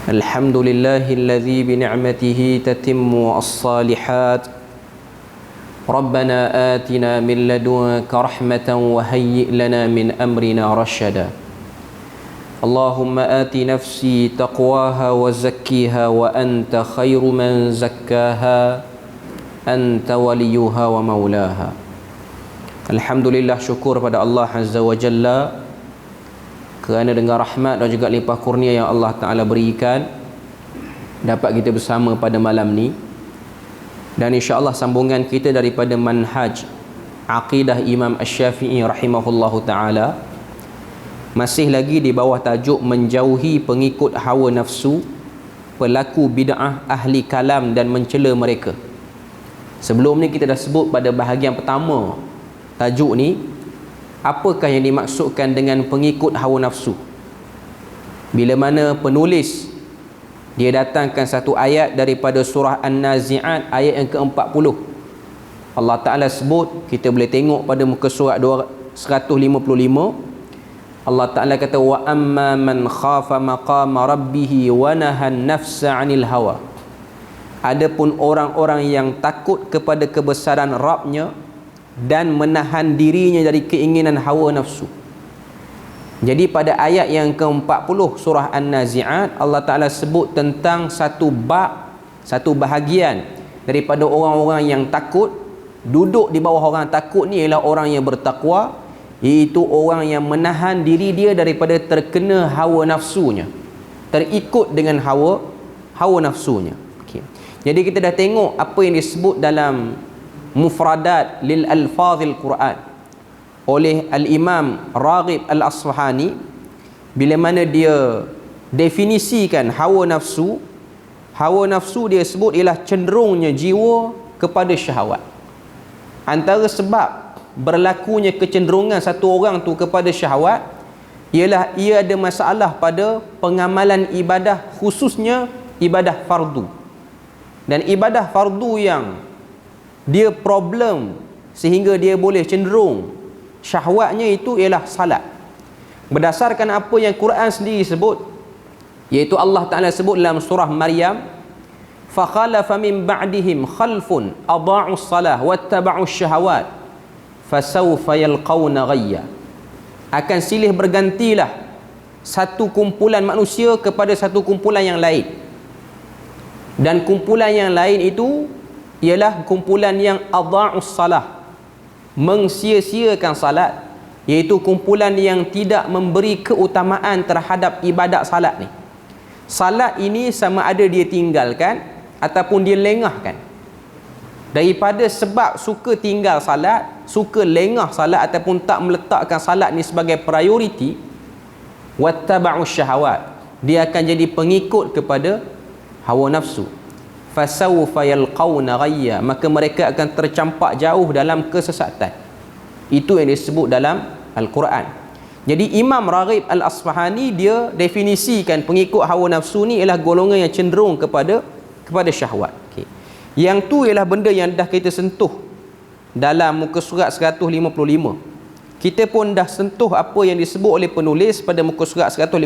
الحمد لله الذي بنعمته تتم الصالحات ربنا آتنا من لدنك رحمة وهيئ لنا من أمرنا رشدا اللهم آت نفسي تقواها وزكيها وأنت خير من زكاها أنت وليها ومولاها. Alhamdulillah, syukur pada Allah Azza wa Jalla kerana dengan rahmat dan juga limpah kurnia yang Allah Ta'ala berikan dapat kita bersama pada malam ni. Dan insya-Allah sambungan kita daripada manhaj aqidah Imam Asy-Syafi'i rahimahullahu ta'ala masih lagi di bawah tajuk menjauhi pengikut hawa nafsu, pelaku bid'ah, ahli kalam dan mencela mereka. Sebelum ni kita dah sebut pada bahagian pertama tajuk ni, apakah yang dimaksudkan dengan pengikut hawa nafsu. Bila mana penulis dia datangkan satu ayat daripada surah An-Nazi'at ayat yang ke-40. Allah Ta'ala sebut, kita boleh tengok pada muka surat 155. Allah Ta'ala kata wa amma man khafa maqama rabbih wa nahan nafsa 'anil hawa. Adapun orang-orang yang takut kepada kebesaran Rabbnya dan menahan dirinya dari keinginan hawa nafsu. Jadi pada ayat yang ke-40 surah An-Nazi'at, Allah Ta'ala sebut tentang satu bab, satu bahagian daripada orang-orang yang takut. Duduk di bawah orang takut ni ialah orang yang bertakwa, iaitu orang yang menahan diri dia daripada terkena hawa nafsunya, terikut dengan hawa nafsunya. Okay. Jadi kita dah tengok apa yang disebut dalam Mufradat lil alfazil Quran oleh Al-Imam Raghib Al-Asfahani, bila mana dia definisikan hawa nafsu. Hawa nafsu dia sebut ialah cenderungnya jiwa kepada syahwat. Antara sebab berlakunya kecenderungan satu orang tu kepada syahwat ialah ia ada masalah pada pengamalan ibadah, khususnya ibadah fardu. Dan ibadah fardu yang dia problem sehingga dia boleh cenderung syahwatnya itu ialah salat. Berdasarkan apa yang Quran sendiri sebut, iaitu Allah Ta'ala sebut dalam surah Maryam, fa khalafa min ba'dihim khalfun adha'us salah wattaba'us syahawat fasawfa yalqawna ghayya. Akan silih bergantilah satu kumpulan manusia kepada satu kumpulan yang lain, dan kumpulan yang lain itu ialah kumpulan yang adha'us salah, mengsia-siakan salat, iaitu kumpulan yang tidak memberi keutamaan terhadap ibadat salat ni. Salat ini sama ada dia tinggalkan ataupun dia lengahkan. Daripada sebab suka tinggal salat, suka lengah salat ataupun tak meletakkan salat ni sebagai prioriti, wattaba'us syahawat, dia akan jadi pengikut kepada hawa nafsu. Fasawfa yalqawna ghayya, maka mereka akan tercampak jauh dalam kesesatan. Itu yang disebut dalam Al-Quran. Jadi Imam Raghib Al-Asfahani dia definisikan pengikut hawa nafsu ni ialah golongan yang cenderung kepada syahwat. Okay. Yang tu ialah benda yang dah kita sentuh dalam muka surat 155. Kita pun dah sentuh apa yang disebut oleh penulis pada muka surat 156,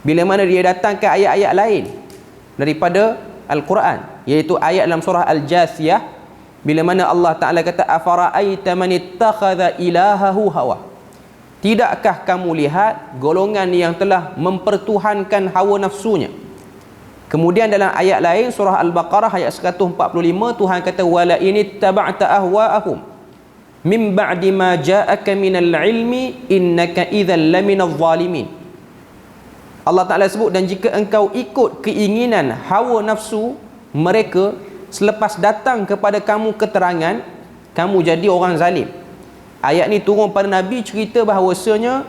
bila mana dia datangkan ayat-ayat lain daripada Al-Quran, iaitu ayat dalam surah Al-Jathiyah, bila mana Allah Ta'ala kata afara'aita man ittakhadha ilahahu hawa. Tidakkah kamu lihat golongan yang telah mempertuhankan hawa nafsunya. Kemudian dalam ayat lain surah Al-Baqarah ayat 145, Tuhan kata wala inittaba'ta ahwa'ahum min ba'di ma ja'aka minal ilmi innaka idzal laminadh zalimin. Allah Ta'ala sebut, dan jika engkau ikut keinginan hawa nafsu mereka selepas datang kepada kamu keterangan, kamu jadi orang zalim. Ayat ni turun pada Nabi cerita bahawasanya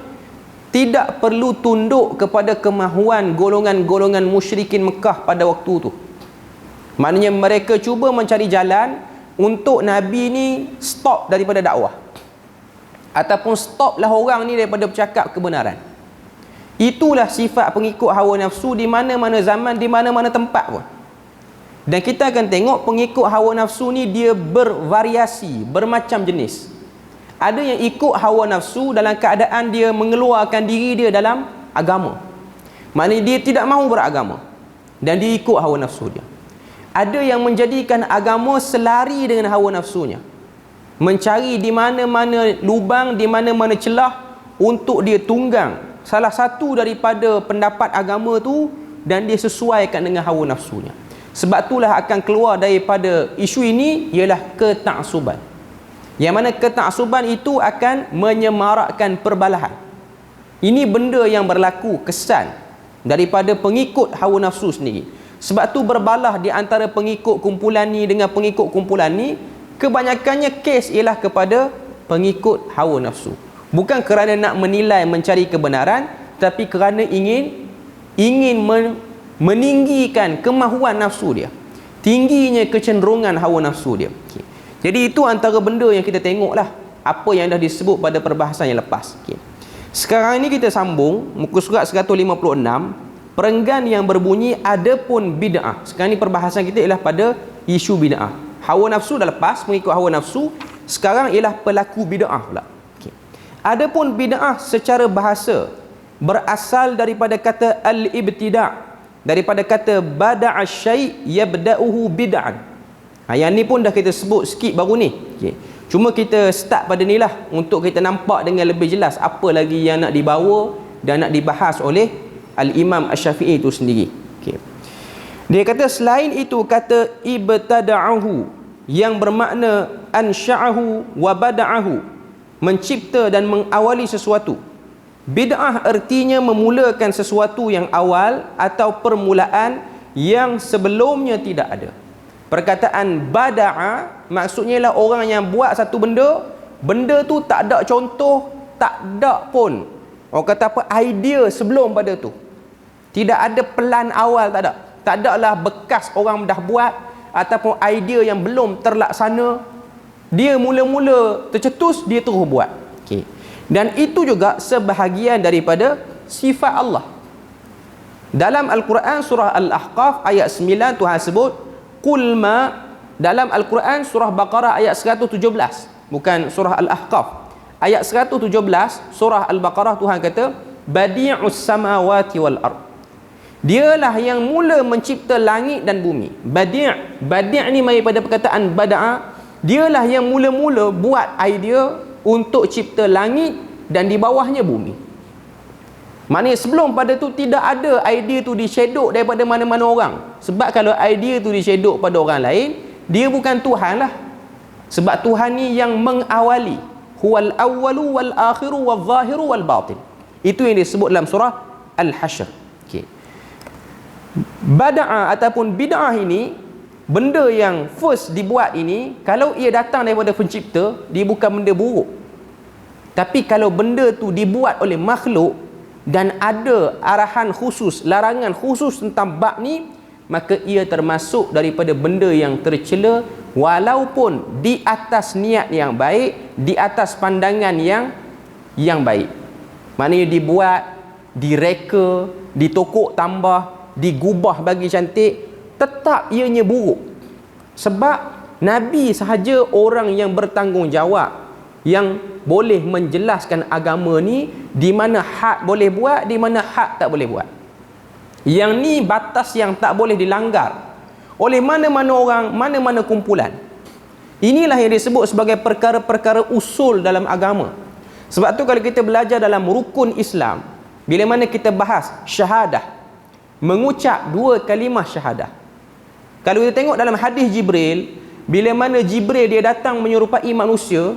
tidak perlu tunduk kepada kemahuan golongan-golongan musyrikin Mekah pada waktu tu. Maknanya mereka cuba mencari jalan untuk Nabi ni stop daripada dakwah, ataupun stoplah orang ni daripada bercakap kebenaran. Itulah sifat pengikut hawa nafsu di mana-mana zaman, di mana-mana tempat pun. Dan kita akan tengok pengikut hawa nafsu ni dia bervariasi, bermacam jenis. Ada yang ikut hawa nafsu dalam keadaan dia mengeluarkan diri dia dalam agama. Maknanya dia tidak mahu beragama dan dia ikut hawa nafsu dia. Ada yang menjadikan agama selari dengan hawa nafsunya, mencari di mana-mana lubang, di mana-mana celah untuk dia tunggang salah satu daripada pendapat agama tu dan dia sesuaikan dengan hawa nafsunya. Sebab itulah akan keluar daripada isu ini ialah ketaksuban. Yang mana ketaksuban itu akan menyemarakkan perbalahan. Ini benda yang berlaku kesan daripada pengikut hawa nafsu sendiri. Sebab tu berbalah di antara pengikut kumpulan ni dengan pengikut kumpulan ni, kebanyakannya kes ialah kepada pengikut hawa nafsu. Bukan kerana nak menilai, mencari kebenaran, tapi kerana ingin meninggikan kemahuan nafsu dia, tingginya kecenderungan hawa nafsu dia. Okay. Jadi itu antara benda yang kita tengoklah, apa yang dah disebut pada perbahasan yang lepas. Okay. Sekarang ini kita sambung muka surat 156, perenggan yang berbunyi adapun bid'ah. Sekarang ni perbahasan kita ialah pada isu bid'ah. Hawa nafsu dah lepas, mengikut hawa nafsu. Sekarang ialah pelaku bid'ah pula. Okay. Adapun bid'ah secara bahasa berasal daripada kata al-ibtida', daripada kata bada'a syai' yabda'uhu bid'an. Yang ni pun dah kita sebut sikit baru ni. Okay. Cuma kita start pada ni lah untuk kita nampak dengan lebih jelas apa lagi yang nak dibawa dan nak dibahas oleh Al-Imam Asy-Syafi'i itu sendiri. Okay. Dia kata selain itu kata ibtada'ahu yang bermakna ansha'ahu wa bada'ahu, mencipta dan mengawali sesuatu. Bid'ah artinya memulakan sesuatu yang awal atau permulaan yang sebelumnya tidak ada. Perkataan bada'a maksudnya ialah orang yang buat satu benda tu tak ada contoh, tak ada pun orang kata apa idea sebelum pada tu. Tidak ada pelan awal, tak ada. Tak ada lah bekas orang dah buat ataupun idea yang belum terlaksana. Dia mula-mula tercetus, dia terus buat. Okey. Dan itu juga sebahagian daripada sifat Allah. Dalam Al-Quran surah Al-Ahqaf ayat 9 Tuhan sebut qul ma, dalam Al-Quran surah Baqarah ayat 117, bukan surah Al-Ahqaf. Ayat 117 surah Al-Baqarah Tuhan kata badi'us samawati wal ard. Dialah yang mula mencipta langit dan bumi. Badi' ni mari pada perkataan bada'a. Dialah yang mula-mula buat idea untuk cipta langit dan di bawahnya bumi. Maknanya sebelum pada tu tidak ada idea tu disyedok daripada mana-mana orang. Sebab kalau idea tu disyedok pada orang lain, dia bukan Tuhan lah. Sebab Tuhan ni yang mengawali. Huwal awwalu wal akhiru wal zahiru wal batin. Itu yang disebut dalam surah Al-Hashr. Okay. Bada'a ataupun bid'ah ini, benda yang first dibuat ini, kalau ia datang daripada pencipta, dia bukan benda buruk. Tapi kalau benda tu dibuat oleh makhluk dan ada arahan khusus, larangan khusus tentang bab ni, maka ia termasuk daripada benda yang tercela, walaupun di atas niat yang baik, di atas pandangan yang baik. Maknanya dibuat, direka, ditokok tambah, digubah bagi cantik, tetap ianya buruk. Sebab Nabi sahaja orang yang bertanggungjawab, yang boleh menjelaskan agama ni, di mana hak boleh buat, di mana hak tak boleh buat. Yang ni batas yang tak boleh dilanggar oleh mana-mana orang, mana-mana kumpulan. Inilah yang disebut sebagai perkara-perkara usul dalam agama. Sebab tu kalau kita belajar dalam rukun Islam, bila mana kita bahas syahadah, mengucap dua kalimah syahadah. Kalau kita tengok dalam hadis Jibril, bila mana Jibril dia datang menyerupai manusia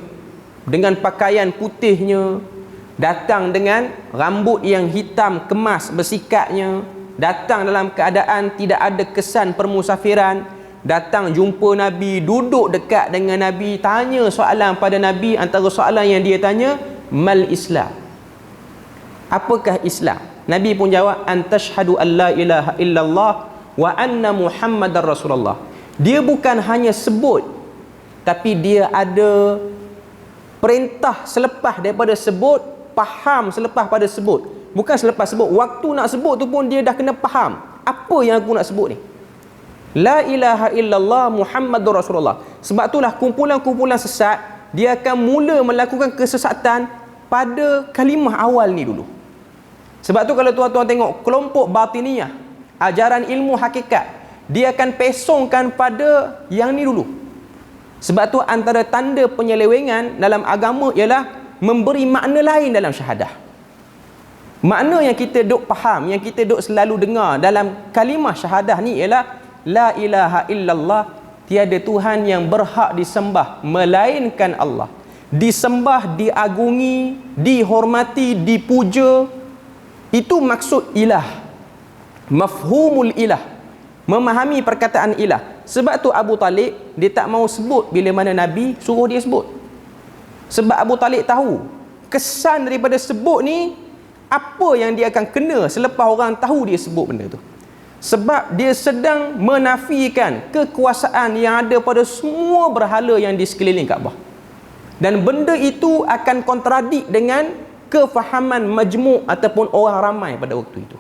dengan pakaian putihnya, datang dengan rambut yang hitam kemas bersikatnya, datang dalam keadaan tidak ada kesan permusafiran, datang jumpa Nabi, duduk dekat dengan Nabi, tanya soalan pada Nabi. Antara soalan yang dia tanya, mal Islam, apakah Islam? Nabi pun jawab, antashhadu an la ilaha illallah wa anna Muhammadar Rasulullah. Dia bukan hanya sebut, tapi dia ada perintah selepas daripada sebut, faham selepas pada sebut. Bukan selepas sebut, waktu nak sebut tu pun dia dah kena faham apa yang aku nak sebut ni. La ilaha illallah Muhammadur Rasulullah. Sebab itulah kumpulan-kumpulan sesat, dia akan mula melakukan kesesatan pada kalimah awal ni dulu. Sebab tu kalau tuan-tuan tengok kelompok batiniyah, ajaran ilmu hakikat, dia akan pesongkan pada yang ni dulu. Sebab tu antara tanda penyelewengan dalam agama ialah memberi makna lain dalam syahadah. Makna yang kita duk faham, yang kita duk selalu dengar dalam kalimah syahadah ni ialah la ilaha illallah, tiada Tuhan yang berhak disembah melainkan Allah. Disembah, diagungi, dihormati, dipuja. Itu maksud ilah. Mafhumul ilah. Memahami perkataan ilah. Sebab tu Abu Talib dia tak mau sebut bila mana Nabi suruh dia sebut. Sebab Abu Talib tahu kesan daripada sebut ni apa yang dia akan kena selepas orang tahu dia sebut benda tu. Sebab dia sedang menafikan kekuasaan yang ada pada semua berhala yang di sekeliling Kaabah. Dan benda itu akan kontradik dengan kefahaman majmuk ataupun orang ramai pada waktu itu.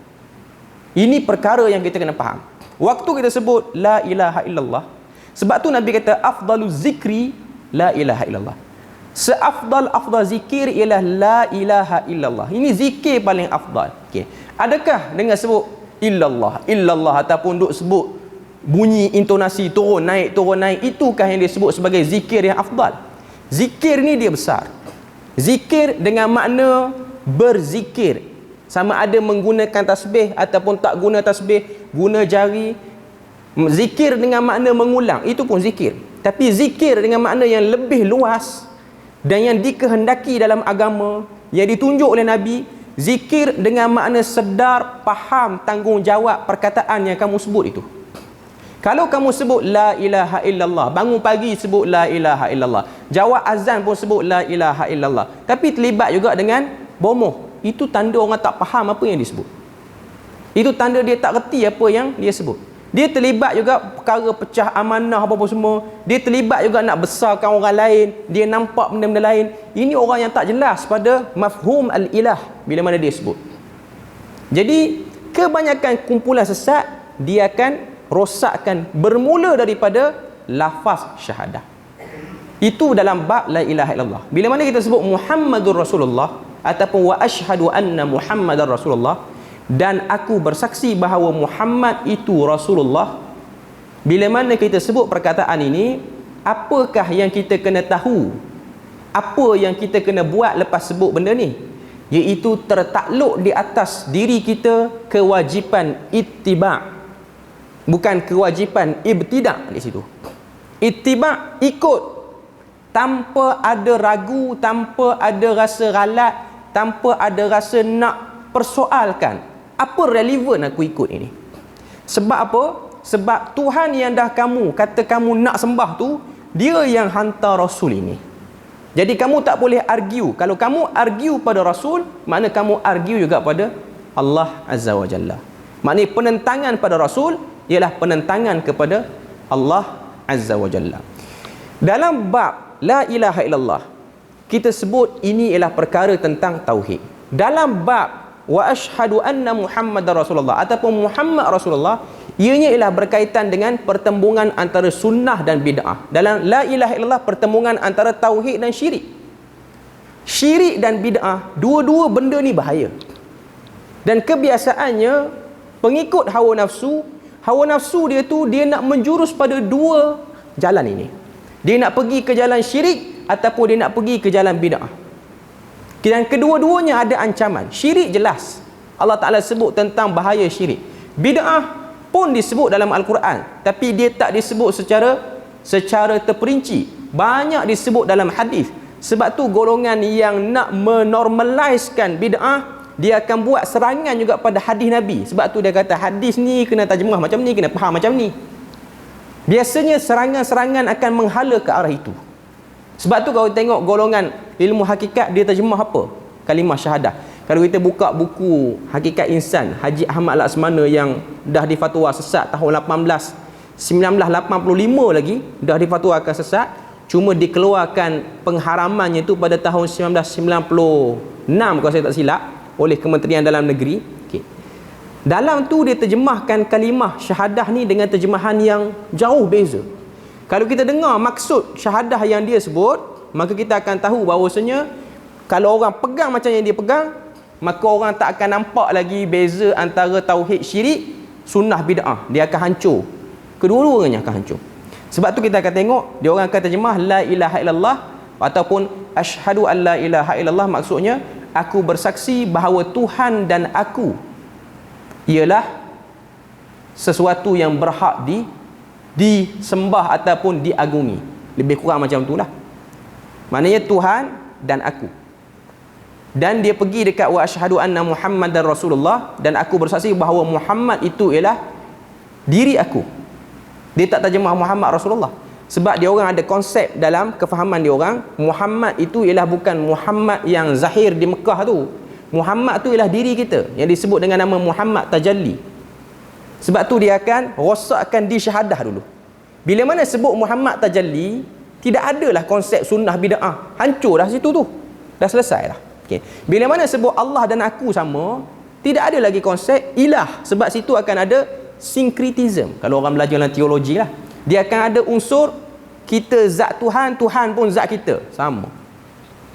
Ini perkara yang kita kena faham. Waktu kita sebut la ilaha illallah, sebab tu Nabi kata afdalu zikri la ilaha illallah. Seafdal zikir ialah la ilaha illallah. Ini zikir paling afdal. Okey. Adakah dengan sebut illallah ataupun duk sebut bunyi intonasi turun naik itukah yang disebut sebagai zikir yang afdal? Zikir ni dia besar. Zikir dengan makna berzikir, sama ada menggunakan tasbih ataupun tak guna tasbih, guna jari. Zikir dengan makna mengulang, itu pun zikir. Tapi zikir dengan makna yang lebih luas dan yang dikehendaki dalam agama, yang ditunjuk oleh Nabi, zikir dengan makna sedar, faham, tanggungjawab perkataan yang kamu sebut itu. Kalau kamu sebut la ilaha illallah, bangun pagi sebut la ilaha illallah, jawab azan pun sebut la ilaha illallah, tapi terlibat juga dengan bomoh, itu tanda orang tak faham apa yang disebut. Itu tanda dia tak reti apa yang dia sebut. Dia terlibat juga perkara pecah amanah apa-apa semua. Dia terlibat juga nak besarkan orang lain, dia nampak benda-benda lain. Ini orang yang tak jelas pada mafhum al-ilah bila mana dia sebut. Jadi kebanyakan kumpulan sesat dia akan rosakkan bermula daripada lafaz syahadah. Itu dalam bab la ilaha illallah. Bila mana kita sebut Muhammadur Rasulullah ataupun wa asyhadu anna Muhammadar Rasulullah, dan aku bersaksi bahawa Muhammad itu Rasulullah. Bila mana kita sebut perkataan ini, apakah yang kita kena tahu? Apa yang kita kena buat lepas sebut benda ni? Iaitu tertakluk di atas diri kita kewajipan ittiba', bukan kewajipan ibtida' di situ. Ittiba', ikut, tanpa ada ragu, tanpa ada rasa ralat, tanpa ada rasa nak persoalkan. Apa relevan aku ikut ini? Sebab apa? Sebab Tuhan yang dah kamu kata kamu nak sembah tu, dia yang hantar Rasul ini. Jadi kamu tak boleh argue. Kalau kamu argue pada Rasul, makna kamu argue juga pada Allah Azza wa Jalla. Maknanya penentangan pada Rasul ialah penentangan kepada Allah Azza wa Jalla. Dalam bab la ilaha illallah, kita sebut ini ialah perkara tentang tauhid. Dalam bab wa asyhadu anna Muhammadar Rasulullah ataupun Muhammad Rasulullah, ianya ialah berkaitan dengan pertembungan antara sunnah dan bid'ah. Dalam la ilaha illallah, pertembungan antara tauhid dan syirik. Syirik dan bid'ah, dua-dua benda ni bahaya. Dan kebiasaannya pengikut hawa nafsu dia tu, dia nak menjurus pada dua jalan ini. Dia nak pergi ke jalan syirik ataupun dia nak pergi ke jalan bid'ah. Dan kedua-duanya ada ancaman. Syirik jelas, Allah Ta'ala sebut tentang bahaya syirik. Bid'ah pun disebut dalam Al-Quran, tapi dia tak disebut secara terperinci. Banyak disebut dalam hadis. Sebab tu golongan yang nak menormaliskan bid'ah, dia akan buat serangan juga pada hadis Nabi. Sebab tu dia kata hadis ni kena terjemah macam ni, kena faham macam ni. Biasanya serangan-serangan akan menghala ke arah itu. Sebab tu kalau tengok golongan ilmu hakikat, dia terjemah apa? Kalimah syahadah. Kalau kita buka buku Hakikat Insan Haji Ahmad Laksmana yang dah difatwa sesat tahun 1985 lagi dah difatwakan sesat, cuma dikeluarkan pengharamannya itu pada tahun 1996 kalau saya tak silap oleh Kementerian Dalam Negeri. Okay. Dalam tu dia terjemahkan kalimah syahadah ni dengan terjemahan yang jauh beza. Kalau kita dengar maksud syahadah yang dia sebut, maka kita akan tahu bahawasanya kalau orang pegang macam yang dia pegang, maka orang tak akan nampak lagi beza antara tauhid syirik, sunnah bid'ah. Dia akan hancur. Kedua-duanya akan hancur. Sebab tu kita akan tengok dia orang akan terjemah la ilaha illallah ataupun asyhadu an la ilaha illallah, maksudnya aku bersaksi bahawa Tuhan dan aku ialah sesuatu yang berhak disembah ataupun diagungi. Lebih kurang macam itulah. Maknanya Tuhan dan aku. Dan dia pergi dekat wa asyhadu anna Muhammadar Rasulullah, dan aku bersaksi bahawa Muhammad itu ialah diri aku. Dia tak terjemah Muhammad Rasulullah. Sebab dia orang ada konsep dalam kefahaman dia orang, Muhammad itu ialah bukan Muhammad yang zahir di Mekah tu. Muhammad tu ialah diri kita yang disebut dengan nama Muhammad Tajalli. Sebab tu dia akan rosakkan di syahadah dulu. Bila mana sebut Muhammad Tajalli, tidak adalah konsep sunnah bid'ah. Hancur dah situ tu. Dah selesai dah. Okay. Bila mana sebut Allah dan aku sama, tidak ada lagi konsep ilah. Sebab situ akan ada syncretism. Kalau orang belajar dalam teologi lah, dia akan ada unsur kita zat Tuhan, Tuhan pun zat kita, sama.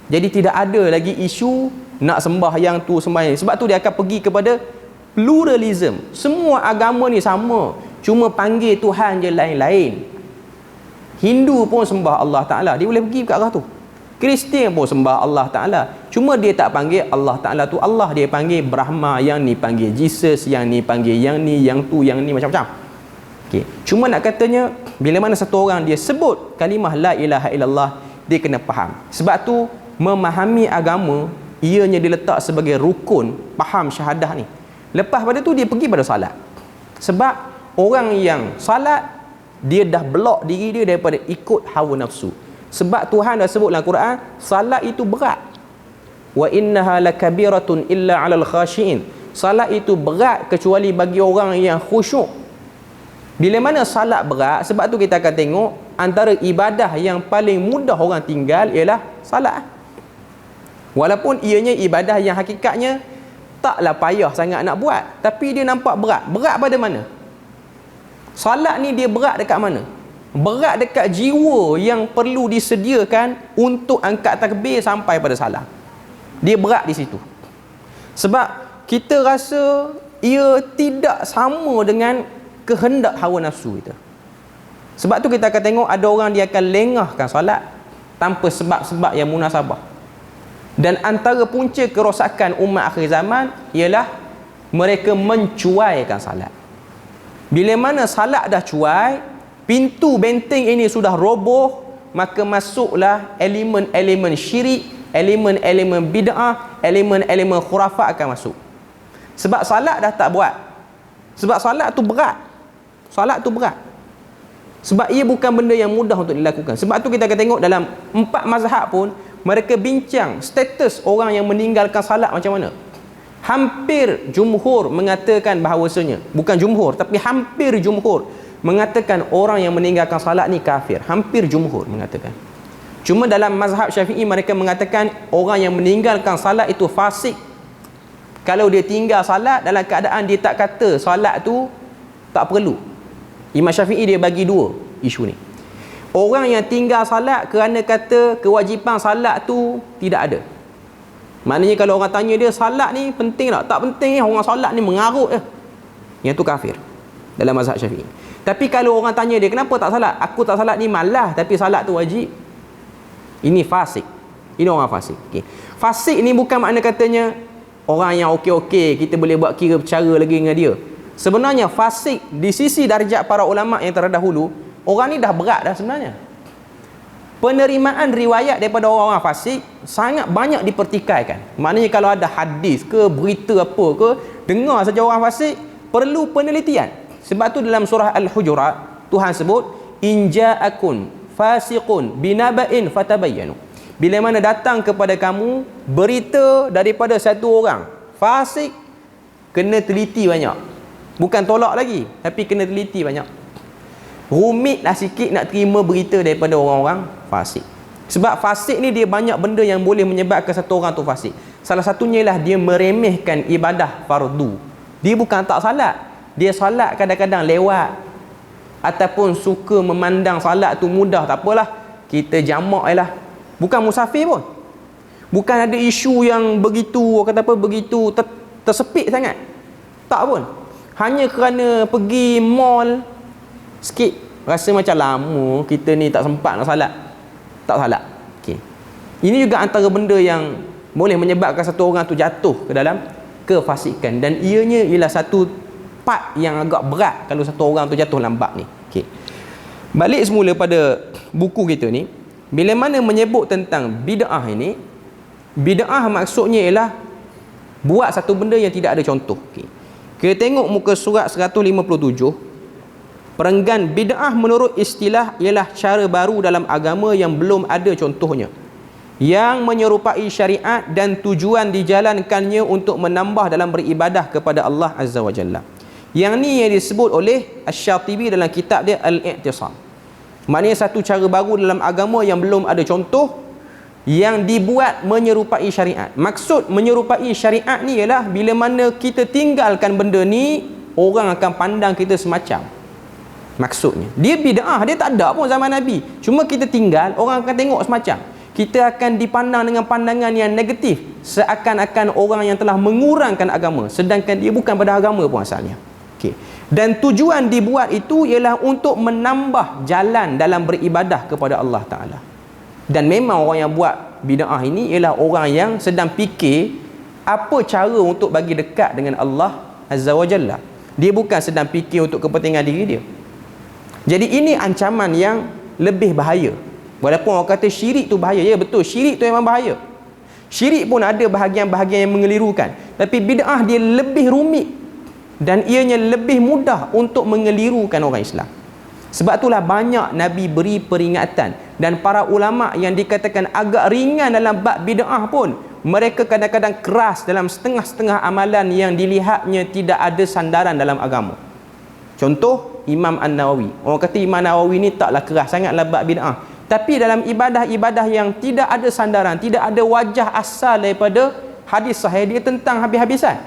Jadi tidak ada lagi isu nak sembah yang tu sembah yang. Sebab tu dia akan pergi kepada pluralism. Semua agama ni sama, cuma panggil Tuhan je lain-lain. Hindu pun sembah Allah Ta'ala, dia boleh pergi ke arah tu. Kristian pun sembah Allah Ta'ala, cuma dia tak panggil Allah Ta'ala tu Allah, dia panggil Brahma, yang ni panggil Jesus, yang ni panggil yang ni, yang tu, yang ni, macam-macam. Okay. Cuma nak katanya, bila mana satu orang dia sebut kalimah la ilaha illallah, dia kena faham. Sebab tu memahami agama ianya diletak sebagai rukun faham syahadah ni. Lepas pada tu dia pergi pada salat. Sebab orang yang salat, dia dah blok diri dia daripada ikut hawa nafsu. Sebab Tuhan dah sebut dalam Quran, salat itu berat. Wa innaha lakabiratun illa 'alal khashiin. Salat itu berat kecuali bagi orang yang khusyuk. Bila mana salat berat, sebab tu kita akan tengok antara ibadah yang paling mudah orang tinggal ialah salat. Walaupun ianya ibadah yang hakikatnya taklah payah sangat nak buat, tapi dia nampak berat. Berat pada mana? Salat ni dia berat dekat mana? Berat dekat jiwa yang perlu disediakan untuk angkat takbir sampai pada salam. Dia berat di situ. Sebab kita rasa ia tidak sama dengan kehendak hawa nafsu kita. Sebab tu kita akan tengok ada orang dia akan lengahkan salat tanpa sebab-sebab yang munasabah. Dan antara punca kerosakan umat akhir zaman ialah mereka mencuaikan salat. Bila mana salat dah cuai, pintu benteng ini sudah roboh, maka masuklah elemen-elemen syirik, elemen-elemen bid'ah, elemen-elemen khurafat akan masuk. Sebab salat dah tak buat. Sebab salat tu berat. Salat tu berat. Sebab ia bukan benda yang mudah untuk dilakukan. Sebab tu kita akan tengok dalam 4 mazhab pun, mereka bincang status orang yang meninggalkan salat macam mana. Hampir jumhur mengatakan bahawasanya, bukan jumhur, tapi hampir jumhur mengatakan orang yang meninggalkan salat ni kafir. Hampir jumhur mengatakan. Cuma dalam mazhab Syafi'i mereka mengatakan orang yang meninggalkan salat itu fasik. Kalau dia tinggal salat dalam keadaan dia tak kata salat tu tak perlu. Imam Syafi'i dia bagi dua isu ni. Orang yang tinggal salat kerana kata kewajipan salat tu tidak ada. Maknanya kalau orang tanya dia salat ni penting tak? Tak penting, orang salat ni mengarut je. Yang tu kafir dalam mazhab Syafi'i. Tapi kalau orang tanya dia kenapa tak salat? Aku tak salat ni malas, tapi salat tu wajib. Ini fasik. Ini orang fasik. Okay. Fasik ni bukan makna katanya orang yang okey-okey, kita boleh buat kira bercara lagi dengan dia. Sebenarnya fasik di sisi darjat para ulama yang terdahulu, orang ni dah berat dah sebenarnya. Penerimaan riwayat daripada orang-orang fasik sangat banyak dipertikaikan. Maknanya kalau ada hadis ke berita apa ke, dengar saja orang fasik, perlu penelitian. Sebab tu dalam surah Al-Hujurat Tuhan sebut in ja'akum fasiqun binaba'in fatabayyanu. Bila mana datang kepada kamu berita daripada satu orang fasik, kena teliti banyak. Bukan tolak lagi, tapi kena teliti banyak. Rumitlah sikit nak terima berita daripada orang-orang fasik. Sebab fasik ni dia banyak benda yang boleh menyebabkan satu orang tu fasik. Salah satunya ialah dia meremehkan ibadah fardu. Dia bukan tak salat, dia salat kadang-kadang lewat, ataupun suka memandang salat tu mudah, tak apalah, kita jamak je lah. Bukan musafir pun. Bukan ada isu yang begitu, orang kata apa, begitu tersepit sangat. Tak pun. Hanya kerana pergi mall sikit, rasa macam lama kita ni tak sempat nak salat. Tak salat. Okey. Ini juga antara benda yang boleh menyebabkan satu orang tu jatuh ke dalam kefasikan, dan ianya ialah satu part yang agak berat kalau satu orang tu jatuh dalam bab ni. Okey. Balik semula pada buku kita ni, bila mana menyebut tentang bid'ah ini, bid'ah maksudnya ialah buat satu benda yang tidak ada contoh. Okey. Kita tengok muka surat 157. Perenggan bid'ah menurut istilah ialah cara baru dalam agama yang belum ada contohnya, yang menyerupai syariat dan tujuan dijalankannya untuk menambah dalam beribadah kepada Allah Azza wa Jalla. Yang ni yang disebut oleh Asy-Syatibi dalam kitab dia Al-I'tisam. Maknanya satu cara baru dalam agama yang belum ada contoh, yang dibuat menyerupai syariat. Maksud menyerupai syariat ni ialah bila mana kita tinggalkan benda ni, orang akan pandang kita semacam. Maksudnya dia bid'ah, dia tak ada pun zaman Nabi, cuma kita tinggal, orang akan tengok semacam. Kita akan dipandang dengan pandangan yang negatif, seakan-akan orang yang telah mengurangkan agama, sedangkan dia bukan pada agama pun asalnya. Okey. Dan tujuan dibuat itu ialah untuk menambah jalan dalam beribadah kepada Allah Ta'ala. Dan memang orang yang buat bid'ah ini ialah orang yang sedang fikir apa cara untuk bagi dekat dengan Allah Azza wa Jalla. Dia bukan sedang fikir untuk kepentingan diri dia. Jadi ini ancaman yang lebih bahaya. Walaupun orang kata syirik tu bahaya, ya betul, syirik tu memang bahaya. Syirik pun ada bahagian-bahagian yang mengelirukan, tapi bid'ah dia lebih rumit dan ianya lebih mudah untuk mengelirukan orang Islam. Sebab itulah banyak Nabi beri peringatan, dan para ulama yang dikatakan agak ringan dalam bab bid'ah pun, mereka kadang-kadang keras dalam setengah-setengah amalan yang dilihatnya tidak ada sandaran dalam agama. Contoh Imam An-Nawawi. Orang kata Imam Nawawi ni taklah keras sangat dalam bab bid'ah, tapi dalam ibadah-ibadah yang tidak ada sandaran, tidak ada wajah asal daripada hadis sahih dia tentang habis-habisan.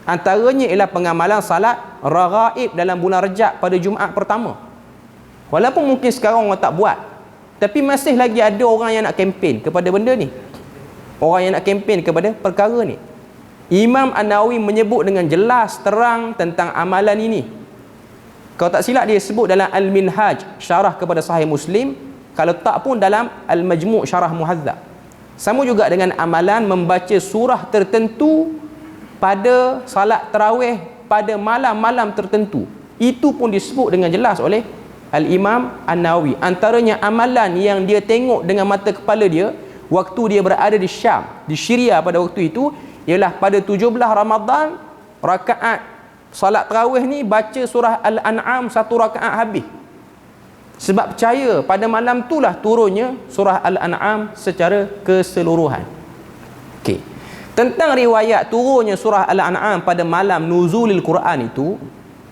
Antaranya ialah pengamalan salat raghaib dalam bulan Rejab pada Jumaat pertama. Walaupun mungkin sekarang orang tak buat, tapi masih lagi ada orang yang nak kempen kepada benda ni. Orang yang nak kempen kepada perkara ni. Imam An-Nawawi menyebut dengan jelas terang tentang amalan ini. Kalau tak silap dia sebut dalam Al-Minhaj, syarah kepada Sahih Muslim. Kalau tak pun dalam Al-Majmu' syarah Muhadzab. Sama juga dengan amalan membaca surah tertentu pada salat tarawih pada malam-malam tertentu. Itu pun disebut dengan jelas oleh Al-Imam An-Nawawi. Antaranya amalan yang dia tengok dengan mata kepala dia waktu dia berada di Syam, di Syria pada waktu itu, ialah pada 17 Ramadan, rakaat salat tarawih ni baca surah Al-An'am satu rakaat habis. Sebab percaya pada malam itulah turunnya surah Al-An'am secara keseluruhan. Okey. Tentang riwayat turunnya surah Al-An'am pada malam nuzulil Quran itu,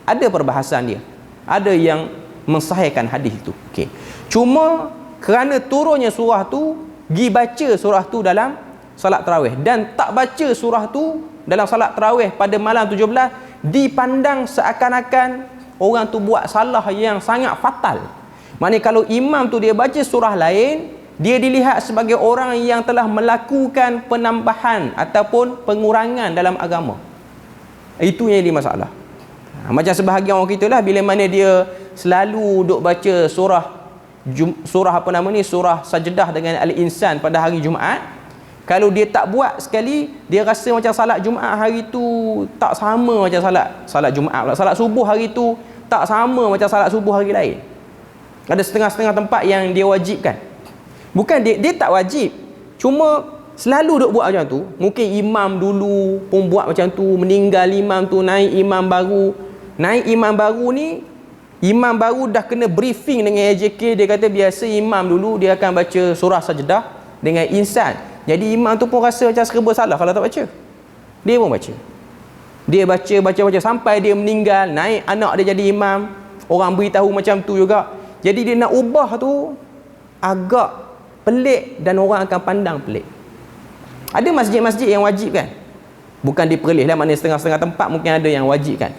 ada perbahasan dia. Ada yang mensahihkan hadis itu. Okey. Cuma kerana turunnya surah tu, pergi baca surah tu dalam salat tarawih, dan tak baca surah tu dalam salat tarawih pada malam 17, dipandang seakan-akan orang tu buat salah yang sangat fatal. Maknanya kalau imam tu dia baca surah lain, dia dilihat sebagai orang yang telah melakukan penambahan ataupun pengurangan dalam agama. Itu yang jadi masalah. Macam sebahagian orang kita lah, bila mana dia selalu duk baca surah apa nama ni, surah Sajdah dengan Al-Insan pada hari Jumaat, kalau dia tak buat sekali, dia rasa macam salat Jumaat hari tu tak sama macam salat Jumaat pula. Salat subuh hari tu tak sama macam salat subuh hari lain. Ada setengah-setengah tempat yang dia wajibkan. Bukan dia tak wajib, cuma selalu duk buat macam tu. Mungkin imam dulu pun buat macam tu, meninggal imam tu, naik imam baru. Naik imam baru ni, imam baru dah kena briefing dengan AJK. Dia kata biasa imam dulu dia akan baca surah Sajdah dengan Insan. Jadi imam tu pun rasa macam serba salah kalau tak baca. Dia pun baca. Dia baca sampai dia meninggal, naik anak dia jadi imam. Orang beritahu macam tu juga. Jadi dia nak ubah tu agak pelik dan orang akan pandang pelik. Ada masjid-masjid yang wajib kan? Bukan diperlih lah, maknanya setengah-setengah tempat mungkin ada yang wajib kan.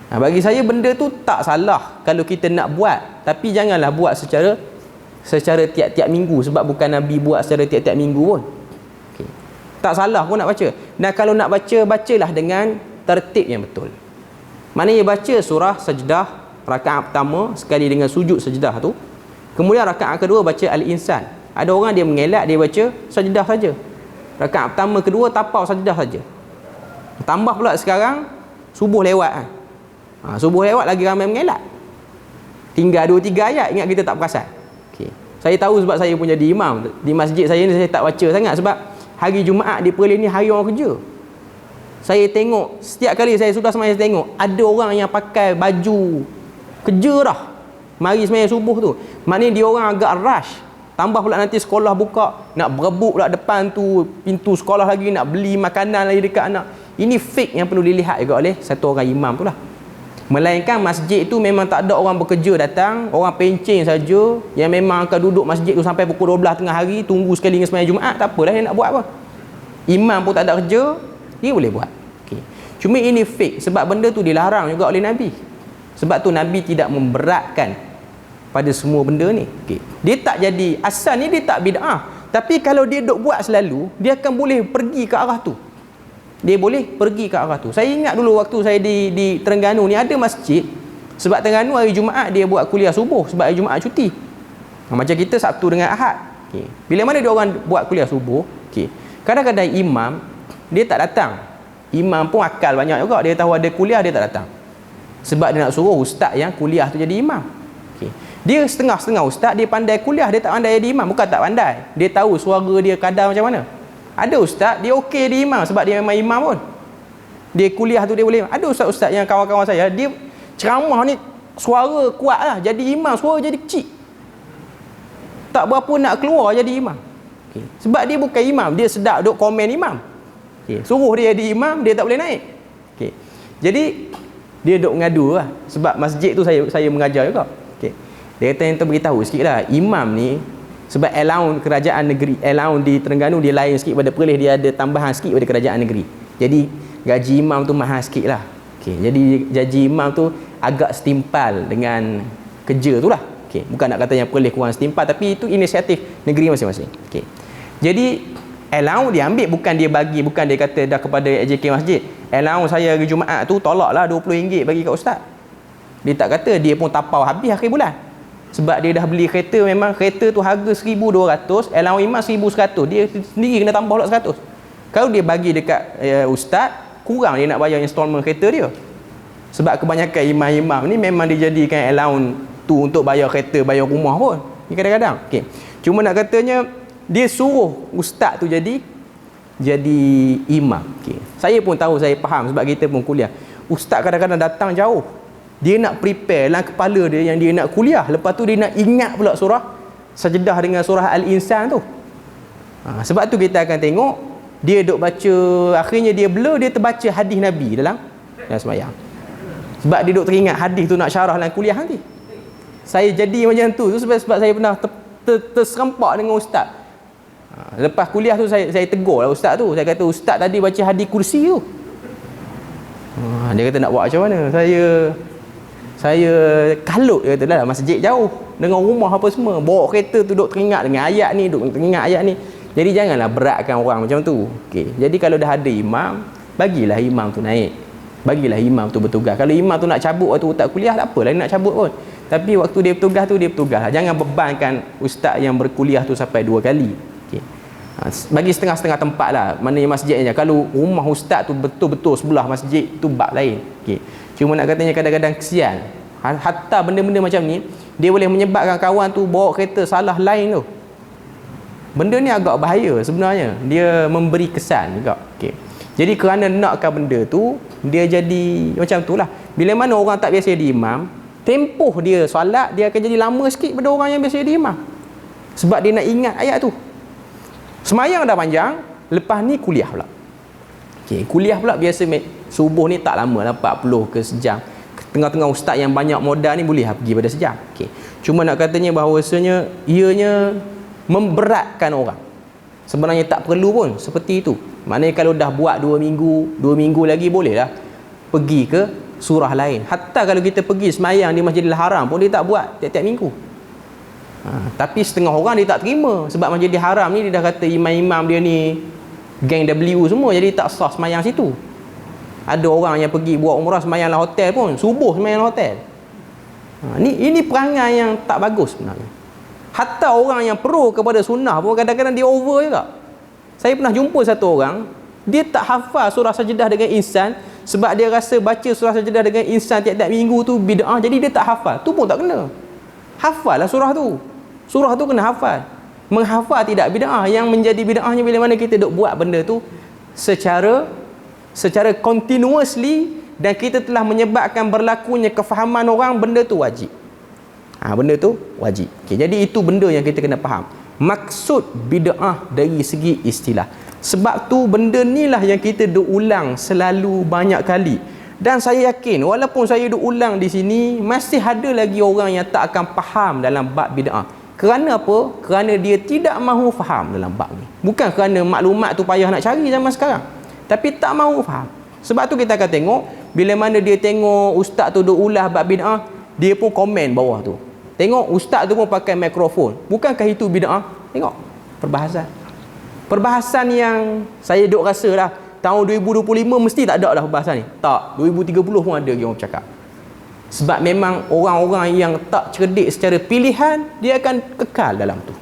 Bagi saya benda tu tak salah kalau kita nak buat, tapi janganlah buat secara tiap-tiap minggu, sebab bukan Nabi buat secara tiap-tiap minggu pun. Tak salah pun nak baca. Dan kalau nak baca, bacalah dengan tertib yang betul. Maknanya baca surah Sajdah rakaat pertama sekali dengan sujud sajdah tu. Kemudian rakaat kedua baca Al-Insan. Ada orang dia mengelak, dia baca sajdah saja. Rakaat pertama kedua tapau sajdah saja. Tambah pula sekarang subuh lewat kan. Subuh lewat lagi ramai mengelak. Tinggal 2-3 ayat, ingat kita tak perasan. Okay. Saya tahu sebab saya pun jadi imam di masjid saya ni, saya tak baca sangat sebab hari Jumaat di Perlis ni hari orang kerja. Saya tengok setiap kali saya sudah sembahyang, saya tengok ada orang yang pakai baju kerja dah mari sembahyang subuh tu. Maknanya dia orang agak rush. Tambah pula nanti sekolah buka, nak berebut pula depan tu pintu sekolah lagi, nak beli makanan lagi dekat anak. Ini fake yang perlu dilihat juga oleh satu orang imam tu lah. Melainkan masjid tu memang tak ada orang bekerja datang, orang pencing saja yang memang akan duduk masjid tu sampai pukul 12 tengah hari, tunggu sekali dengan sembahyang Jumaat, tak apalah dia nak buat apa. Imam pun tak ada kerja, dia boleh buat. Okay. Cuma ini fake sebab benda tu dilarang juga oleh Nabi. Sebab tu Nabi tidak memberatkan pada semua benda ni. Okay. Dia tak jadi, asal ni dia tak bid'ah. Tapi kalau dia duk buat selalu, dia akan boleh pergi ke arah tu. Dia boleh pergi ke arah tu. Saya ingat dulu waktu saya di Terengganu ni ada masjid. Sebab Terengganu hari Jumaat dia buat kuliah subuh sebab hari Jumaat cuti. Macam kita Sabtu dengan Ahad. Okay. Bila mana dia orang buat kuliah subuh, okay, kadang-kadang imam dia tak datang. Imam pun akal banyak juga, dia tahu ada kuliah dia tak datang. Sebab dia nak suruh ustaz yang kuliah tu jadi imam. Okay. Dia setengah-setengah ustaz, dia pandai kuliah, dia tak pandai jadi imam. Bukan tak pandai, dia tahu suara dia kadar macam mana. Ada ustaz dia okey dia imam sebab dia memang imam pun. Dia kuliah tu dia boleh. Ada ustaz-ustaz yang kawan-kawan saya, dia ceramah ni suara kuat lah, jadi imam suara jadi kecil. Tak berapa nak keluar jadi imam. Okay. Sebab dia bukan imam, dia sedap duk komen imam. Okay. Suruh dia jadi imam, dia tak boleh naik. Okay. Jadi dia duk mengadu lah. Sebab masjid tu saya mengajar juga. Okay. Dia kata yang beritahu sikit lah, imam ni sebab allowance kerajaan negeri, allowance di Terengganu dia lain sikit pada Perlis, dia ada tambahan sikit pada kerajaan negeri. Jadi gaji imam tu mahal sikit lah. Okay. Jadi gaji imam tu agak setimpal dengan kerja tu lah. Okay. Bukan nak kata yang Perlis kurang setimpal, tapi itu inisiatif negeri masing-masing. Okay. Jadi allowance dia ambil, bukan dia bagi, bukan dia kata dah kepada AJK masjid, allowance saya hari Jumaat tu tolaklah RM20 bagi kat ustaz. Dia tak kata, dia pun tapau habis akhir bulan. Sebab dia dah beli kereta, memang kereta tu harga RM1,200, allowance imam RM1,100, dia sendiri kena tambah pula RM100. Kalau dia bagi dekat ustaz, kurang dia nak bayar installment kereta dia. Sebab kebanyakan imam-imam ni memang dijadikan allowance tu untuk bayar kereta, bayar rumah pun. Ni kadang-kadang. Okay. Cuma nak katanya dia suruh ustaz tu jadi imam. Okay. Saya pun tahu, saya faham sebab kita pun kuliah. Ustaz kadang-kadang datang jauh. Dia nak prepare dalam kepala dia yang dia nak kuliah. Lepas tu dia nak ingat pula surah Sajdah dengan surah Al-Insan tu. Sebab tu kita akan tengok dia duk baca, akhirnya dia blur, dia terbaca hadis Nabi dalam sembahyang. Sebab dia duk teringat hadis tu nak syarah dalam kuliah nanti. Saya jadi macam tu sebab saya pernah terserempak dengan ustaz. Lepas kuliah tu saya tegur lah ustaz tu. Saya kata, ustaz tadi baca hadis kursi tu. Dia kata nak buat macam mana? Saya kalut, dia kata dah masjid jauh dengan rumah apa semua, bawa kereta tu duk teringat dengan ayat ni, duk teringat ayat ni. Jadi janganlah beratkan orang macam tu. Okey. Jadi kalau dah ada imam, bagilah imam tu naik. Bagilah imam tu bertugas. Kalau imam tu nak cabut waktu tak kuliah, tak apalah dia nak cabut pun. Tapi waktu dia bertugas tu dia bertugas lah. Jangan bebankan ustaz yang berkuliah tu sampai 2 kali. Okey. Bagi setengah-setengah tempat lah. Maknanya masjidnya. Kalau rumah ustaz tu betul-betul sebelah masjid, tu bab lain. Okey. Cuma nak katanya kadang-kadang kesian. Hatta benda-benda macam ni, dia boleh menyebabkan kawan tu bawa kereta salah lain tu. Benda ni agak bahaya sebenarnya. Dia memberi kesan juga. Okay. Jadi kerana nakkan benda tu, dia jadi macam tu lah. Bila mana orang tak biasa jadi imam, tempoh dia solat, dia akan jadi lama sikit pada orang yang biasa jadi imam. Sebab dia nak ingat ayat tu. Semayang dah panjang, lepas ni kuliah pula. Okay. Kuliah pula biasa subuh ni tak lama lah, 40 ke sejam. Tengah-tengah ustaz yang banyak modal ni boleh pergi pada sejam. Okay. Cuma nak katanya bahawasanya ianya memberatkan orang. Sebenarnya tak perlu pun seperti itu. Maknanya kalau dah buat 2 minggu lagi bolehlah pergi ke surah lain. Hatta kalau kita pergi semayang di Masjidil Haram pun dia tak buat tiap-tiap minggu. Tapi setengah orang dia tak terima sebab Masjidil Haram ni dia dah kata imam-imam dia ni Geng W semua jadi tak sah semayang situ. Ada orang yang pergi buat umrah semayang dalam hotel pun, subuh semayang dalam hotel. Ini perangai yang tak bagus sebenarnya. Hatta orang yang pro kepada sunnah pun kadang-kadang dia over juga. Saya pernah jumpa satu orang, dia tak hafal surah Sajdah dengan insan sebab dia rasa baca surah Sajdah dengan insan tiap-tiap minggu tu bid'ah, jadi dia tak hafal. Tu pun tak kena. Hafal lah surah tu. Surah tu kena hafal. Menghafal tidak bid'ah. Yang menjadi bid'ahnya bila mana kita duk buat benda tu secara continuously dan kita telah menyebabkan berlakunya kefahaman orang benda tu wajib. Benda tu wajib. Jadi itu benda yang kita kena faham. Maksud bid'ah dari segi istilah. Sebab tu benda ni lah yang kita duk ulang selalu banyak kali. Dan saya yakin walaupun saya duk ulang di sini, masih ada lagi orang yang tak akan faham dalam bab bid'ah. Kerana apa? Kerana dia tidak mahu faham dalam bab ni. Bukan kerana maklumat tu payah nak cari zaman sekarang, tapi tak mahu faham. Sebab tu kita akan tengok bila mana dia tengok ustaz tu duk ulah bab bid'ah, dia pun komen bawah tu. Tengok ustaz tu pun pakai mikrofon. Bukankah itu bid'ah? Tengok perbahasan yang saya duk rasa dah tahun 2025 mesti tak ada dah perbahasan ni. Tak, 2030 pun ada orang bercakap. Sebab memang orang-orang yang tak cerdik secara pilihan, dia akan kekal dalam tu.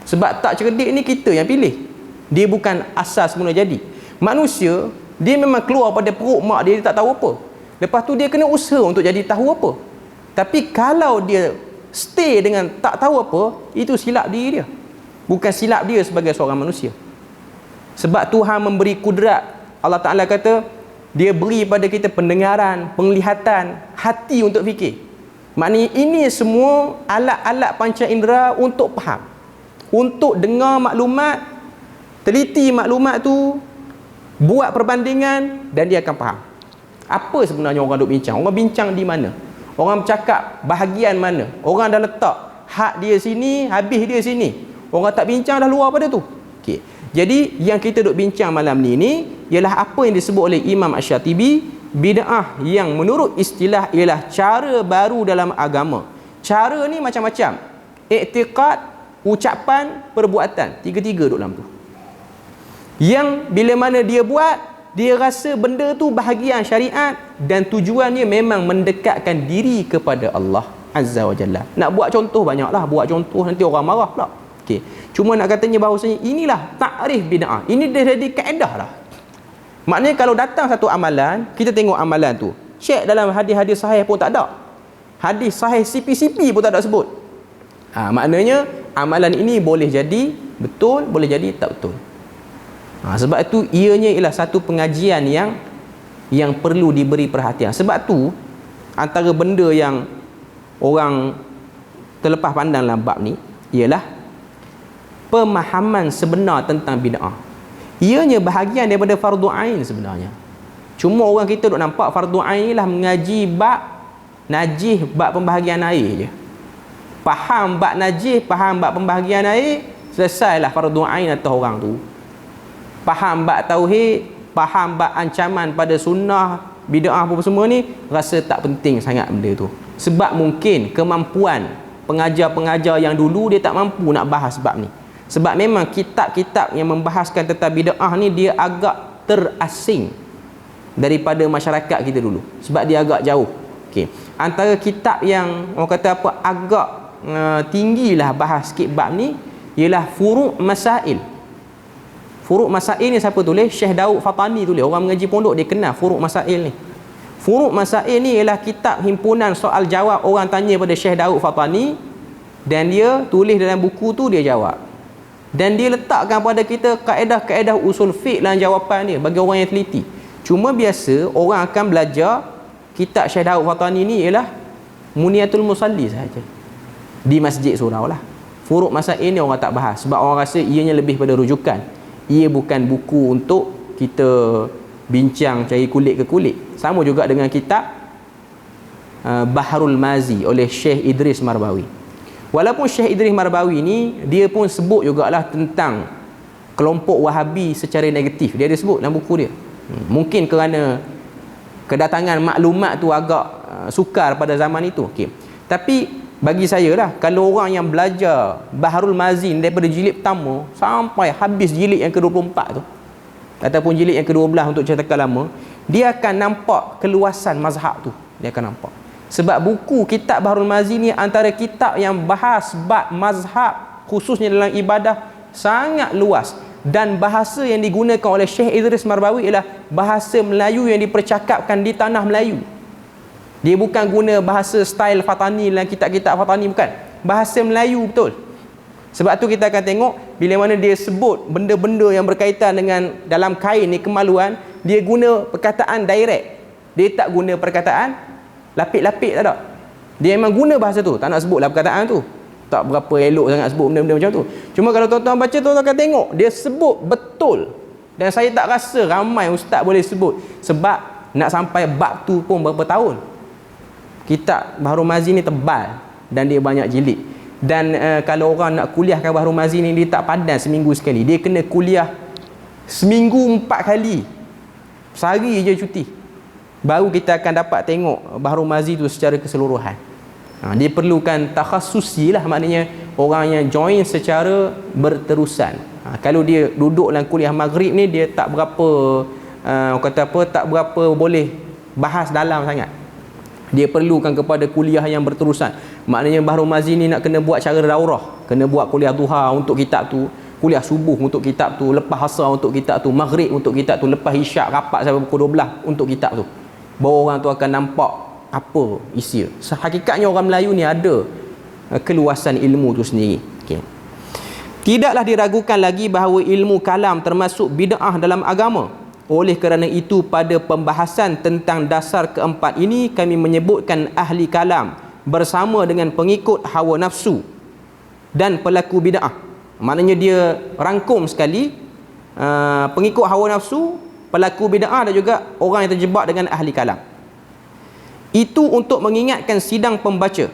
Sebab tak cerdik ni kita yang pilih. Dia bukan asas mula jadi. Manusia, dia memang keluar pada perut mak dia, dia tak tahu apa. Lepas tu dia kena usaha untuk jadi tahu apa. Tapi kalau dia stay dengan tak tahu apa, itu silap diri dia. Bukan silap dia sebagai seorang manusia. Sebab Tuhan memberi kudrat. Allah Ta'ala kata, dia beri pada kita pendengaran, penglihatan, hati untuk fikir. Maknanya ini semua alat-alat panca indera untuk faham, untuk dengar maklumat, teliti maklumat tu, buat perbandingan, dan dia akan faham apa sebenarnya orang duk bincang. Orang bincang di mana, orang bercakap bahagian mana, orang dah letak hak dia sini, habis dia sini. Orang tak bincang dah luar pada tu. Okey. Jadi yang kita duk bincang malam ni ialah apa yang disebut oleh Imam Asy-Syatibi, bid'ah yang menurut istilah ialah cara baru dalam agama. Cara ni macam-macam. Iktiqad, ucapan, perbuatan. Tiga-tiga duk dalam tu. Yang bila mana dia buat, dia rasa benda tu bahagian syariat dan tujuannya memang mendekatkan diri kepada Allah Azza wa Jalla. Nak buat contoh banyaklah, buat contoh nanti orang marah pula. Okey. Cuma nak katanya bahawasanya inilah takrif bid'ah. Ini dah jadi kaedah lah. Maknanya kalau datang satu amalan, kita tengok amalan tu. Check dalam hadis-hadis sahih pun tak ada. Hadis sahih CP-CP pun tak ada sebut. Maknanya amalan ini boleh jadi betul, boleh jadi tak betul. Sebab itu ianya ialah satu pengajian yang perlu diberi perhatian. Sebab tu antara benda yang orang terlepas pandang dalam bab ni ialah pemahaman sebenar tentang bid'ah. Ianya bahagian daripada fardu ain sebenarnya. Cuma orang kita duk nampak fardu ain ialah mengaji bab najis, bab pembahagian air je. Faham bab najis, faham bab pembahagian air, selesailah fardu ain atas orang tu. Faham bab tauhid, faham bab ancaman pada sunnah, bid'ah apa semua ni, rasa tak penting sangat benda tu. Sebab mungkin kemampuan pengajar-pengajar yang dulu dia tak mampu nak bahas bab ni. Sebab memang kitab-kitab yang membahaskan tentang bid'ah ni dia agak terasing daripada masyarakat kita dulu. Sebab dia agak jauh. Okey. Antara kitab yang orang kata apa agak tinggilah bahas sikit bab ni ialah Furu' Masail. Furu' Masail ni siapa tulis? Syekh Daud Fatani tulis. Orang mengaji pondok dia kenal Furu' Masail ni. Furu' Masail ni ialah kitab himpunan soal jawab orang tanya pada Syekh Daud Fatani, dan dia tulis dalam buku tu dia jawab. Dan dia letakkan pada kita kaedah-kaedah usul fiqh dalam jawapan dia bagi orang yang teliti. Cuma biasa orang akan belajar kitab Syekh Daud Fatani ni ialah Muniyatul Musalli sahaja di masjid surau lah. Furu' Masail ni orang tak bahas sebab orang rasa ianya lebih pada rujukan. Ia bukan buku untuk kita bincang cari kulit ke kulit. Sama juga dengan kitab Baharul Mazi oleh Syekh Idris Marbawi. Walaupun Syekh Idris Marbawi ni dia pun sebut jugalah tentang kelompok Wahabi secara negatif. Dia ada sebut dalam buku dia. Mungkin kerana kedatangan maklumat tu agak sukar pada zaman itu. Okey. Tapi bagi saya lah, kalau orang yang belajar Baharul Mazi daripada jilid pertama sampai habis jilid yang ke-24 tu, ataupun jilid yang ke-12 untuk cetakan lama, dia akan nampak keluasan mazhab tu. Dia akan nampak. Sebab buku kitab Bahrul Mazi ni antara kitab yang bahas bab mazhab khususnya dalam ibadah sangat luas, dan bahasa yang digunakan oleh Syekh Idris Marbawi ialah bahasa Melayu yang dipercakapkan di tanah Melayu. Dia bukan guna bahasa style Fatani dalam kitab-kitab Fatani, bukan. Bahasa Melayu betul. Sebab tu kita akan tengok bila mana dia sebut benda-benda yang berkaitan dengan dalam kain ni kemaluan, dia guna perkataan direct. Dia tak guna perkataan lapik-lapik, tak ada. Dia memang guna bahasa tu, tak nak sebutlah perkataan tu. Tak berapa elok sangat sebut benda-benda macam tu. Cuma kalau tuan-tuan baca, tuan-tuan akan tengok dia sebut betul. Dan saya tak rasa ramai ustaz boleh sebut, sebab nak sampai bab tu pun berapa tahun. Kitab Bahrul Mazi ni tebal dan dia banyak jilid. Dan kalau orang nak kuliahkan Bahrul Mazi ni, dia tak padan seminggu sekali. Dia kena kuliah seminggu 4 kali. Sehari je cuti. Baru kita akan dapat tengok Bahrul Mazi tu secara keseluruhan. Dia perlukan takhasusi lah, maknanya orang yang join secara berterusan. Kalau dia duduk dalam kuliah maghrib ni, dia tak berapa tak berapa boleh bahas dalam sangat. Dia perlukan kepada kuliah yang berterusan. Maknanya Bahrul Mazi ni nak kena buat cara daurah, kena buat kuliah duha untuk kitab tu, kuliah subuh untuk kitab tu, lepas asar untuk kitab tu, maghrib untuk kitab tu, lepas isyak rapat sampai pukul 12 untuk kitab tu. Baru orang tu akan nampak apa isi. Hakikatnya orang Melayu ni ada keluasan ilmu tu sendiri. Okay. Tidaklah diragukan lagi bahawa ilmu kalam termasuk bid'ah dalam agama. Oleh kerana itu, pada pembahasan tentang dasar keempat ini, kami menyebutkan ahli kalam bersama dengan pengikut hawa nafsu dan pelaku bid'ah. Maknanya dia rangkum sekali pengikut hawa nafsu, pelaku bid'ah dan juga orang yang terjebak dengan ahli kalam. Itu untuk mengingatkan sidang pembaca.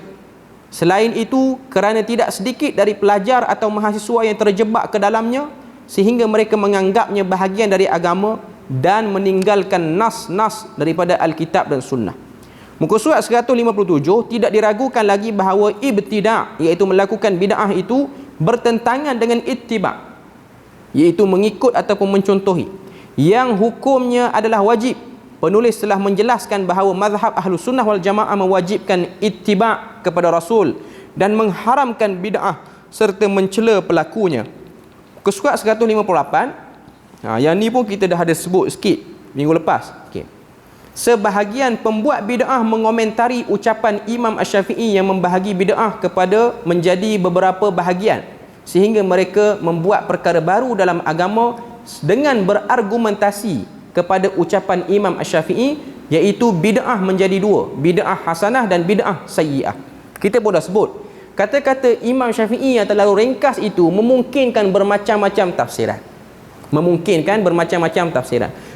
Selain itu, kerana tidak sedikit dari pelajar atau mahasiswa yang terjebak ke dalamnya sehingga mereka menganggapnya bahagian dari agama dan meninggalkan nas-nas daripada Alkitab dan Sunnah. Muka surat 157, tidak diragukan lagi bahawa ibtida', iaitu melakukan bid'ah itu bertentangan dengan ittiba', iaitu mengikut ataupun mencontohi, yang hukumnya adalah wajib. Penulis telah menjelaskan bahawa mazhab Ahlus Sunnah wal Jamaah mewajibkan ittiba' kepada Rasul dan mengharamkan bid'ah serta mencela pelakunya. Muka surat 158. Yang ni pun kita dah ada sebut sikit minggu lepas. Okay. Sebahagian pembuat bid'ah mengomentari ucapan Imam Asy-Syafi'i yang membahagi bid'ah kepada menjadi beberapa bahagian, sehingga mereka membuat perkara baru dalam agama dengan berargumentasi kepada ucapan Imam Asy-Syafi'i, iaitu bid'ah menjadi dua, bid'ah hasanah dan bid'ah sayyi'ah. Kita pun dah sebut kata-kata Imam Syafi'i yang terlalu ringkas itu memungkinkan bermacam-macam tafsiran.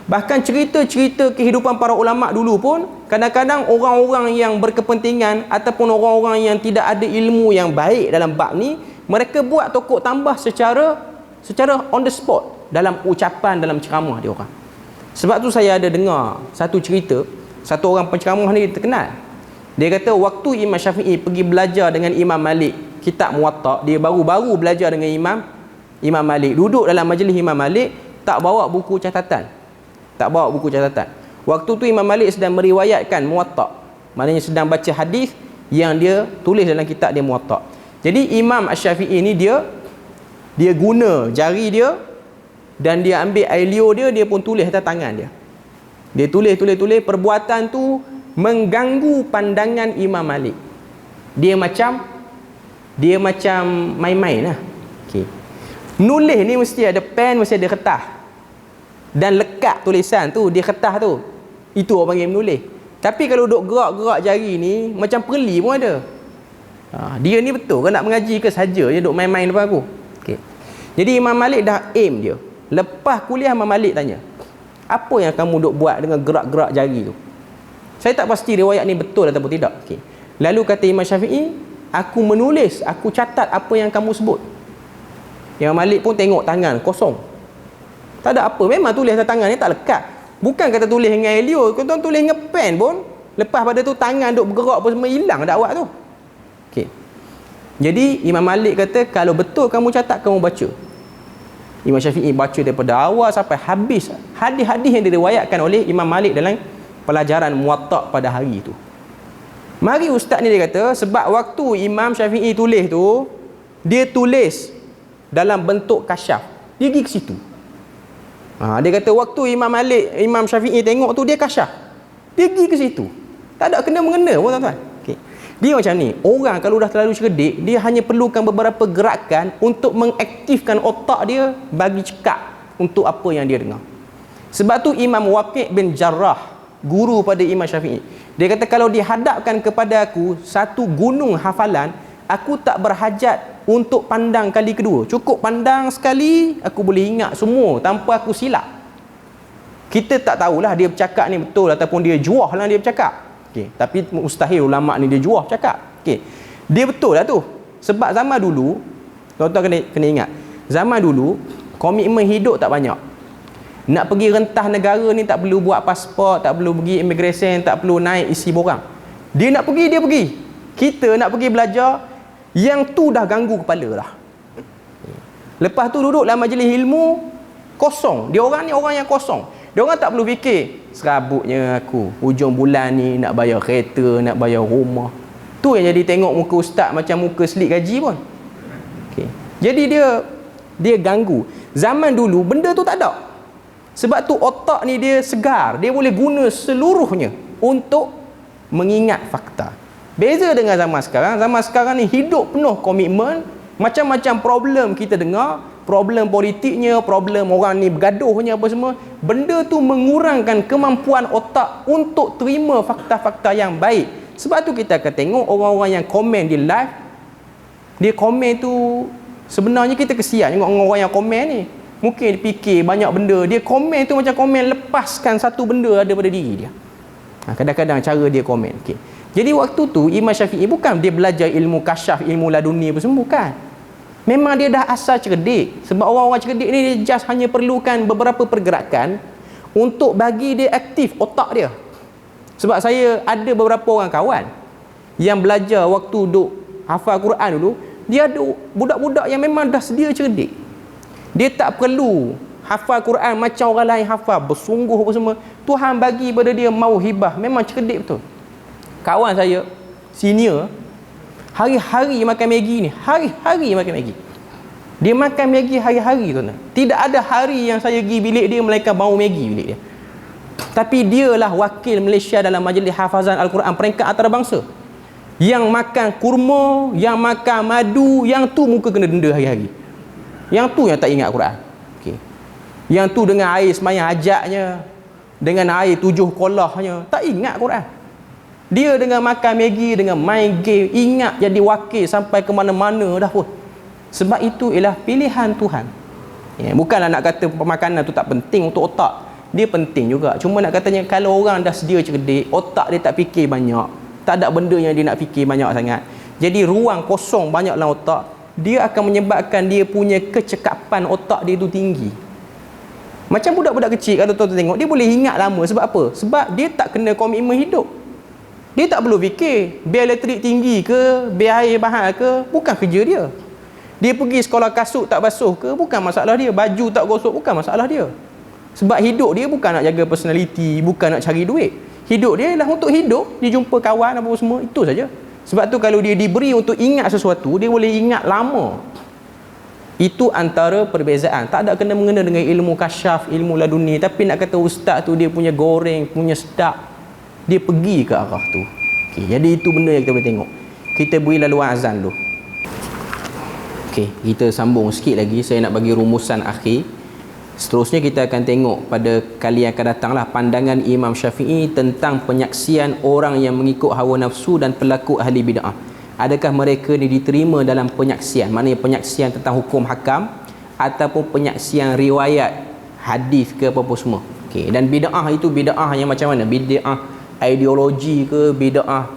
Bahkan cerita-cerita kehidupan para ulama dulu pun, kadang-kadang orang-orang yang berkepentingan ataupun orang-orang yang tidak ada ilmu yang baik dalam bab ni, mereka buat tokok tambah secara on the spot dalam ucapan, dalam ceramah dia orang. Sebab tu saya ada dengar satu cerita, satu orang penceramah ni terkenal. Dia kata waktu Imam Syafi'i pergi belajar dengan Imam Malik kitab Muwatta, dia baru-baru belajar dengan Imam Malik, duduk dalam majlis Imam Malik, tak bawa buku catatan. Waktu tu Imam Malik sedang meriwayatkan Muwatta, maknanya sedang baca hadis yang dia tulis dalam kitab dia Muwatta. Jadi Imam Asy-Syafi'i ni dia guna jari dia dan dia ambil air liur dia pun tulis atas tangan dia. Dia tulis, perbuatan tu mengganggu pandangan Imam Malik. Dia macam main-main lah. Okay. Nulis ni mesti ada pen, mesti ada kertas, dan lekat tulisan tu di kertas tu. Itu orang panggil menulis. Tapi kalau duk gerak-gerak jari ni, macam perli pun ada. Dia ni betul ke nak mengaji ke saja je duk main-main depan aku? Okay. Jadi Imam Malik dah aim dia. Lepas kuliah Imam Malik tanya, apa yang kamu duk buat dengan gerak-gerak jari tu? Saya tak pasti riwayat ni betul ataupun tidak. Okay. Lalu kata Imam Syafi'i, aku menulis, aku catat apa yang kamu sebut. Imam Malik pun tengok tangan kosong, tak ada apa. Memang tulis atas tangan ni tak lekat. Bukan kata tulis dengan helio, kau tulis dengan pen pun, lepas pada tu tangan duk bergerak pun semua hilang dakwah tu. Okey. Jadi Imam Malik kata, kalau betul kamu catat, kamu baca. Imam Syafi'i baca daripada awal sampai habis hadis-hadis yang diriwayatkan oleh Imam Malik dalam pelajaran Muwatta' pada hari itu. Mari ustaz ni dia kata, sebab waktu Imam Syafi'i tulis tu, dia tulis dalam bentuk kasyaf. Dia pergi ke situ. Dia kata waktu Imam Syafi'i tengok tu, dia kasyaf. Dia pergi ke situ. Tak ada kena-mengena pun tuan-tuan. Okay. Dia macam ni, orang kalau dah terlalu cerdik, dia hanya perlukan beberapa gerakan untuk mengaktifkan otak dia bagi cekap untuk apa yang dia dengar. Sebab tu Imam Waqi' bin Jarrah, guru pada Imam Syafi'i, dia kata kalau dihadapkan kepada aku satu gunung hafalan, aku tak berhajat untuk pandang kali kedua. Cukup pandang sekali, aku boleh ingat semua tanpa aku silap. Kita tak tahulah dia bercakap ni betul ataupun dia juah lah dia bercakap. Okay. Tapi mustahil ulama ni dia juah cakap. Okay. Dia betul lah tu. Sebab zaman dulu, tuan-tuan kena ingat, zaman dulu komitmen hidup tak banyak. Nak pergi rentah negara ni tak perlu buat pasport, tak perlu pergi immigration, tak perlu naik isi borang. Dia nak pergi, dia pergi. Kita nak pergi belajar, yang tu dah ganggu kepala dah. Lepas tu duduk dalam majlis ilmu, kosong. Dia orang ni orang yang kosong. Dia orang tak perlu fikir, serabutnya aku, hujung bulan ni nak bayar kereta, nak bayar rumah. Tu yang jadi tengok muka ustaz macam muka selit gaji pun. Okay. Jadi dia ganggu. Zaman dulu benda tu tak ada. Sebab tu otak ni dia segar, dia boleh guna seluruhnya untuk mengingat fakta. Beza dengan zaman sekarang. Zaman sekarang ni hidup penuh komitmen, macam-macam problem kita dengar, problem politiknya, problem orang ni bergaduhnya apa semua. Benda tu mengurangkan kemampuan otak untuk terima fakta-fakta yang baik. Sebab tu kita akan tengok orang-orang yang komen di live, dia komen tu sebenarnya kita kesian tengok orang yang komen ni. Mungkin dia fikir banyak benda, dia komen tu macam komen lepaskan satu benda daripada diri dia. Kadang-kadang cara dia komen. Okay. Jadi waktu tu Imam Syafi'i bukan dia belajar ilmu kasyaf, ilmu laduni apa semua, bukan. Memang dia dah asal cerdik. Sebab orang-orang cerdik ni dia just hanya perlukan beberapa pergerakan untuk bagi dia aktif otak dia. Sebab saya ada beberapa orang kawan yang belajar waktu duk hafal Quran dulu, dia ada budak-budak yang memang dah sedia cerdik. Dia tak perlu hafal Quran macam orang lain hafal bersungguh apa semua. Tuhan bagi pada dia mauhibah, memang cerdik betul. Kawan saya senior, hari-hari makan Maggi ni, hari-hari makan Maggi. Dia makan Maggi hari-hari tuan. Tidak ada hari yang saya pergi bilik dia melainkan bau Maggi bilik dia. Tapi dialah wakil Malaysia dalam majlis hafazan Al-Quran peringkat antarabangsa. Yang makan kurma, yang makan madu, yang tu muka kena denda hari-hari. Yang tu yang tak ingat Quran. Okay. Yang tu dengan air semayang hajaknya, dengan air 7 kolahnya, tak ingat Quran. Dia dengan makan Maggi, dengan main game, ingat jadi wakil sampai ke mana-mana dah pun. Sebab itu ialah pilihan Tuhan. Ya, bukanlah nak kata pemakanan tu tak penting untuk otak. Dia penting juga. Cuma nak katanya kalau orang dah sedia cerdik, otak dia tak fikir banyak, tak ada benda yang dia nak fikir banyak sangat. Jadi ruang kosong banyak dalam otak, dia akan menyebabkan dia punya kecekapan otak dia tu tinggi. Macam budak-budak kecil kalau tuan-tuan tengok, dia boleh ingat lama. Sebab apa? Sebab dia tak kena komitmen hidup. Dia tak perlu fikir bil elektrik tinggi ke, bil air mahal ke, bukan kerja dia. Dia pergi sekolah kasut tak basuh ke, bukan masalah dia. Baju tak gosok, bukan masalah dia. Sebab hidup dia bukan nak jaga personality, bukan nak cari duit. Hidup dia ialah untuk hidup, dia jumpa kawan apa semua, itu saja. Sebab tu kalau dia diberi untuk ingat sesuatu, dia boleh ingat lama. Itu antara perbezaan. Tak ada kena-mengena dengan ilmu kasyaf, ilmu laduni. Tapi nak kata ustaz tu dia punya goreng, punya sedap, dia pergi ke arah tu. Okay, jadi itu benda yang kita boleh tengok. Kita beri laluan azan dulu. Okay, kita sambung sikit lagi. Saya nak bagi rumusan akhir. Seterusnya kita akan tengok pada kali yang akan datang lah pandangan Imam Syafi'i tentang penyaksian orang yang mengikut hawa nafsu dan pelaku ahli bid'ah. Adakah mereka ni diterima dalam penyaksian? Maknanya penyaksian tentang hukum hakam ataupun penyaksian riwayat hadis ke apa-apa semua. Okay. Dan bid'ah itu bid'ah yang macam mana? Bid'ah ideologi ke, bid'ah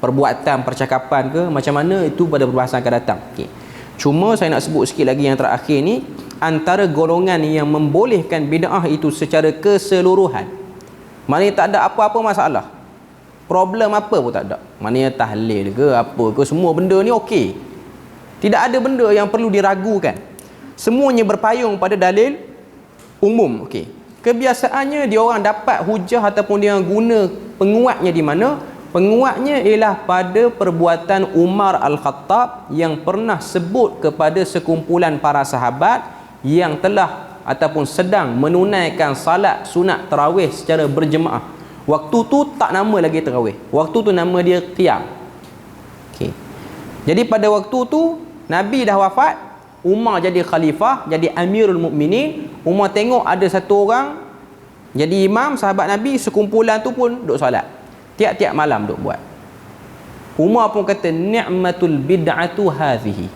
perbuatan, percakapan ke, macam mana, itu pada perbahasan akan datang. Okay. Cuma saya nak sebut sikit lagi yang terakhir ni, antara golongan yang membolehkan bid'ah itu secara keseluruhan. Maknanya tak ada apa-apa masalah. Problem apa pun tak ada. Maknanya tahlil ke apa ke, semua benda ni okey. Tidak ada benda yang perlu diragukan. Semuanya berpayung pada dalil umum. Okey. Kebiasaannya dia orang dapat hujah ataupun dia guna penguatnya di mana? Penguatnya ialah pada perbuatan Umar Al-Khattab yang pernah sebut kepada sekumpulan para sahabat yang telah ataupun sedang menunaikan salat sunat tarawih secara berjemaah. Waktu tu tak nama lagi tarawih. Waktu tu nama dia qiyam. Okey. Jadi pada waktu tu Nabi dah wafat, Umar jadi khalifah, jadi Amirul Mukminin. Umar tengok ada satu orang jadi imam, sahabat Nabi, sekumpulan tu pun duk solat. Tiap-tiap malam duk buat. Umar pun kata, ni'matul bid'atu hadhihi.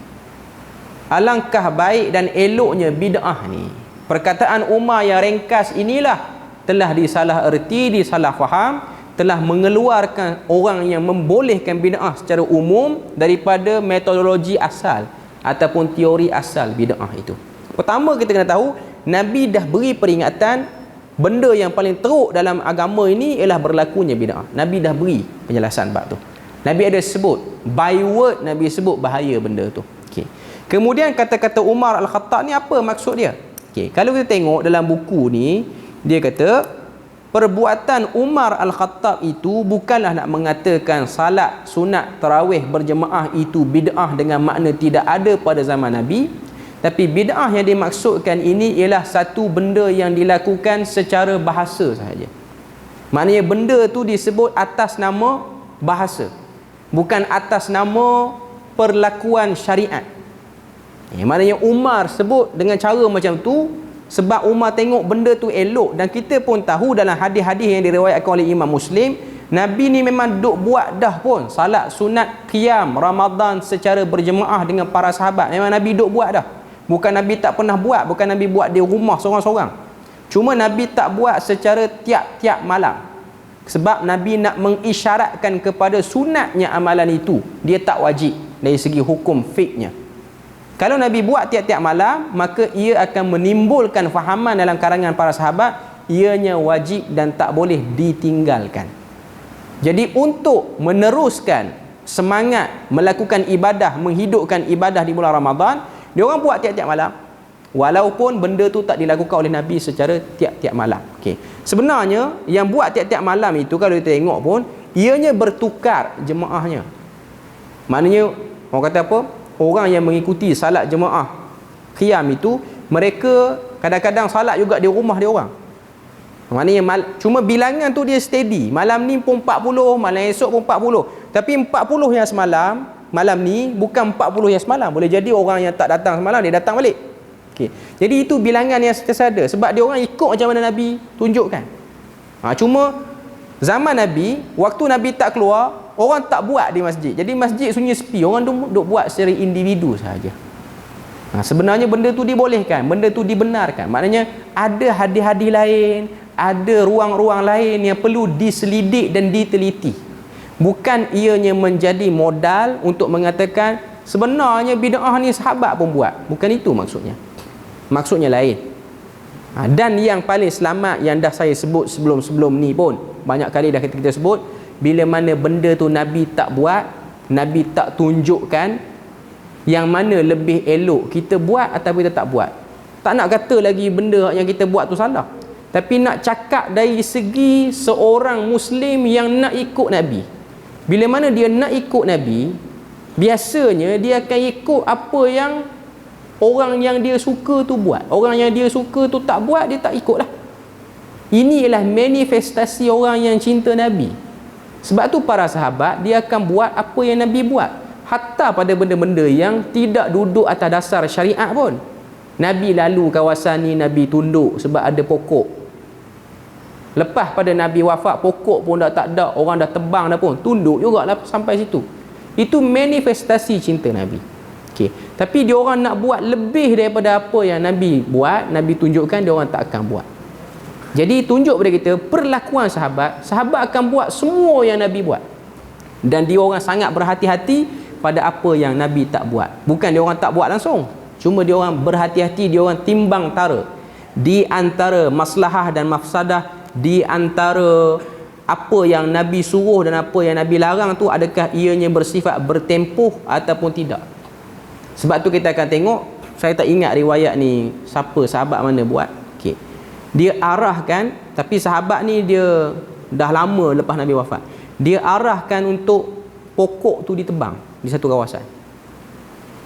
Alangkah baik dan eloknya bid'ah ni. Perkataan Umar yang ringkas inilah telah disalah erti, disalah faham, telah mengeluarkan orang yang membolehkan bid'ah secara umum daripada metodologi asal ataupun teori asal bid'ah itu. Pertama kita kena tahu, Nabi dah beri peringatan benda yang paling teruk dalam agama ini ialah berlakunya bid'ah. Nabi dah beri penjelasan bab tu. Nabi ada sebut, by word Nabi sebut bahaya benda tu. Okey. Kemudian kata-kata Umar Al-Khattab ni apa maksud dia? Okey, kalau kita tengok dalam buku ni, dia kata perbuatan Umar Al-Khattab itu bukanlah nak mengatakan salat sunat tarawih berjemaah itu bid'ah dengan makna tidak ada pada zaman Nabi, tapi bid'ah yang dimaksudkan ini ialah satu benda yang dilakukan secara bahasa sahaja. Maknanya benda tu disebut atas nama bahasa, bukan atas nama perlakuan syariat. Maknanya Umar sebut dengan cara macam tu sebab Umar tengok benda tu elok, dan kita pun tahu dalam hadis-hadis yang diriwayatkan oleh Imam Muslim, Nabi ni memang duk buat dah pun salat sunat qiyam Ramadan secara berjemaah dengan para sahabat. Memang Nabi duk buat dah. Bukan Nabi tak pernah buat, bukan Nabi buat di rumah seorang-seorang. Cuma Nabi tak buat secara tiap-tiap malam. Sebab Nabi nak mengisyaratkan kepada sunatnya amalan itu. Dia tak wajib dari segi hukum fiqhnya. Kalau Nabi buat tiap-tiap malam, maka ia akan menimbulkan fahaman dalam kalangan para sahabat, ianya wajib dan tak boleh ditinggalkan. Jadi untuk meneruskan semangat melakukan ibadah, menghidupkan ibadah di bulan Ramadan, dia orang buat tiap-tiap malam. Walaupun benda tu tak dilakukan oleh Nabi secara tiap-tiap malam. Okey. Sebenarnya yang buat tiap-tiap malam itu kalau kita tengok pun, ianya bertukar jemaahnya. Maknanya orang kata apa? Orang yang mengikuti salat jemaah qiyam itu, mereka kadang-kadang salat juga di rumah dia orang. Maknanya cuma bilangan tu dia steady. Malam ni pun 40, malam esok pun 40. Tapi 40 yang semalam, malam ni bukan 40 yang semalam. Boleh jadi orang yang tak datang semalam dia datang balik. Okey. Jadi itu bilangan yang sentiasa ada sebab dia orang ikut macam mana Nabi tunjukkan. Cuma zaman Nabi, waktu Nabi tak keluar, orang tak buat di masjid. Jadi masjid sunyi sepi, orang duk buat secara individu sahaja. Sebenarnya benda tu dibolehkan, benda tu dibenarkan. Maknanya ada hadis-hadis lain, ada ruang-ruang lain yang perlu diselidik dan diteliti. Bukan ianya menjadi modal untuk mengatakan sebenarnya bid'ah ni sahabat pun buat. Bukan itu maksudnya. Maksudnya lain. Dan yang paling selamat yang dah saya sebut sebelum-sebelum ni pun, banyak kali dah kita sebut, bila mana benda tu Nabi tak buat, Nabi tak tunjukkan, yang mana lebih elok kita buat atau kita tak buat. Tak nak kata lagi benda yang kita buat tu salah, tapi nak cakap dari segi seorang Muslim yang nak ikut Nabi. Bila mana dia nak ikut Nabi, biasanya dia akan ikut apa yang orang yang dia suka tu buat. Orang yang dia suka tu tak buat, dia tak ikut lah. Ini ialah manifestasi orang yang cinta Nabi. Sebab tu para sahabat, dia akan buat apa yang Nabi buat. Hatta pada benda-benda yang tidak duduk atas dasar syariat pun. Nabi lalu kawasan ni, Nabi tunduk sebab ada pokok. Lepas pada Nabi wafat, pokok pun dah tak ada, orang dah tebang dah pun, tunduk jugalah sampai situ. Itu manifestasi cinta Nabi. Okey. Tapi dia orang nak buat lebih daripada apa yang Nabi buat, Nabi tunjukkan, dia orang tak akan buat. Jadi tunjuk pada kita perlakuan sahabat, sahabat akan buat semua yang Nabi buat. Dan dia orang sangat berhati-hati pada apa yang Nabi tak buat. Bukan dia orang tak buat langsung, cuma dia orang berhati-hati, dia orang timbang tara di antara maslahah dan mafsadah, di antara apa yang Nabi suruh dan apa yang Nabi larang tu, adakah ianya bersifat bertempuh ataupun tidak. Sebab tu kita akan tengok Saya tak ingat riwayat ni siapa, sahabat mana buat. Okey. Dia arahkan, tapi sahabat ni dia dah lama lepas Nabi wafat. Dia arahkan untuk pokok tu ditebang di satu kawasan.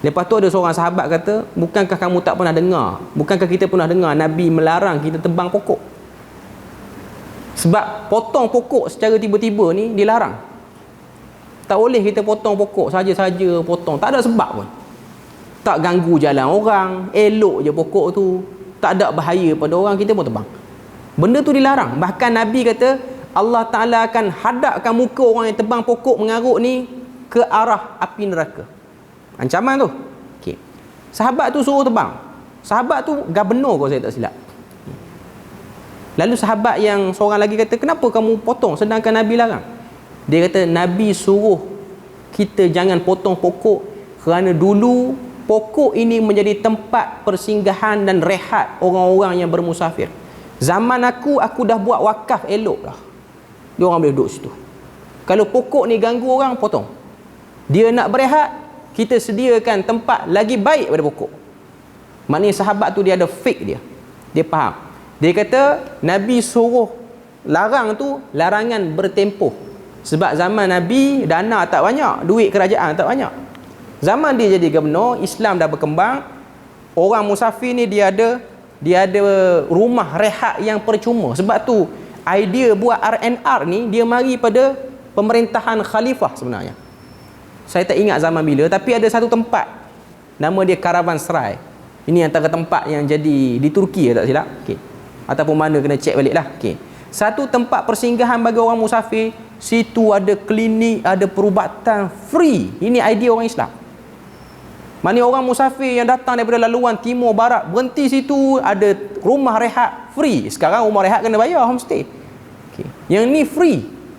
Lepas tu ada seorang sahabat kata, bukankah kamu tak pernah dengar, bukankah kita pernah dengar Nabi melarang kita tebang pokok? Sebab potong pokok secara tiba-tiba ni dilarang. Tak boleh kita potong pokok saja-saja potong, tak ada sebab pun. Tak ganggu jalan orang, elok je pokok tu, tak ada bahaya pada orang, kita pun tebang. Benda tu dilarang. Bahkan Nabi kata Allah Ta'ala akan hadapkan muka orang yang tebang pokok mengarut ni ke arah api neraka. Ancaman tu. Okey. Sahabat tu suruh tebang. Sahabat tu gubernur kalau saya tak silap. Lalu sahabat yang seorang lagi kata, kenapa kamu potong sedangkan Nabi larang? Dia kata, Nabi suruh kita jangan potong pokok kerana dulu pokok ini menjadi tempat persinggahan dan rehat orang-orang yang bermusafir. Zaman aku dah buat wakaf elok dah. Dia orang boleh duduk situ. Kalau pokok ni ganggu orang, potong. Dia nak berehat, kita sediakan tempat lagi baik pada pokok. Maknanya sahabat tu dia ada fake dia. Dia faham. Dia kata Nabi suruh larang tu larangan bertempoh. Sebab zaman Nabi dana tak banyak, duit kerajaan tak banyak. Zaman dia jadi gubernur, Islam dah berkembang. Orang musafir ni dia ada rumah rehat yang percuma. Sebab tu idea buat RNR ni dia mari pada pemerintahan khalifah sebenarnya. Saya tak ingat zaman bila, tapi ada satu tempat nama dia Karavanserai. Ini antara tempat yang jadi di Turki tak silap. Okey. Ataupun mana kena cek baliklah. Okey. Satu tempat persinggahan bagi orang musafir, situ ada klinik, ada perubatan free. Ini idea orang Islam. Mana orang musafir yang datang daripada laluan timur barat berhenti situ, ada rumah rehat free. Sekarang rumah rehat kena bayar, homestay. Okay. Yang ni free.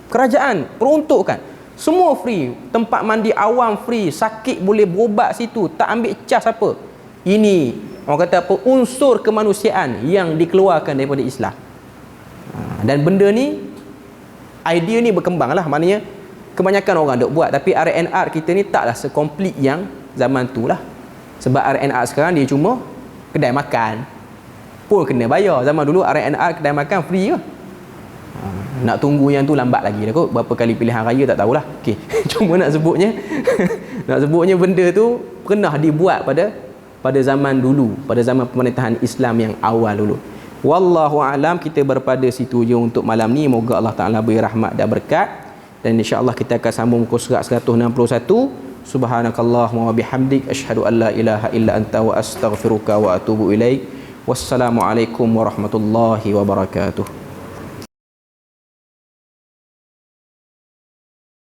Kerajaan peruntukkan. Semua free. Tempat mandi awam free. Sakit boleh berubat situ. Tak ambil cas apa. Ini orang kata apa, unsur kemanusiaan yang dikeluarkan daripada Islam. Dan benda ni, idea ni berkembang lah. Maknanya kebanyakan orang duk buat. Tapi RNR kita ni taklah sekomplit yang zaman tu lah. Sebab RNR sekarang dia cuma kedai makan pun kena bayar. Zaman dulu RNR kedai makan free ke. Nak tunggu yang tu lambat lagi dah kot. Berapa kali pilihan raya tak tahulah. Okey. Cuma nak sebutnya benda tu pernah dibuat pada zaman dulu, pada zaman pemerintahan Islam yang awal dulu. Wallahu a'lam. Kita berpada situ je untuk malam ni. Moga Allah Ta'ala beri rahmat dan berkat. Dan insya-Allah kita akan sambung muka surat 161. Subhanakallahumma wa bihamdik asyhadu an la ilaha illa anta wa astaghfiruka wa atubu ilaik. Wassalamualaikum warahmatullahi wabarakatuh.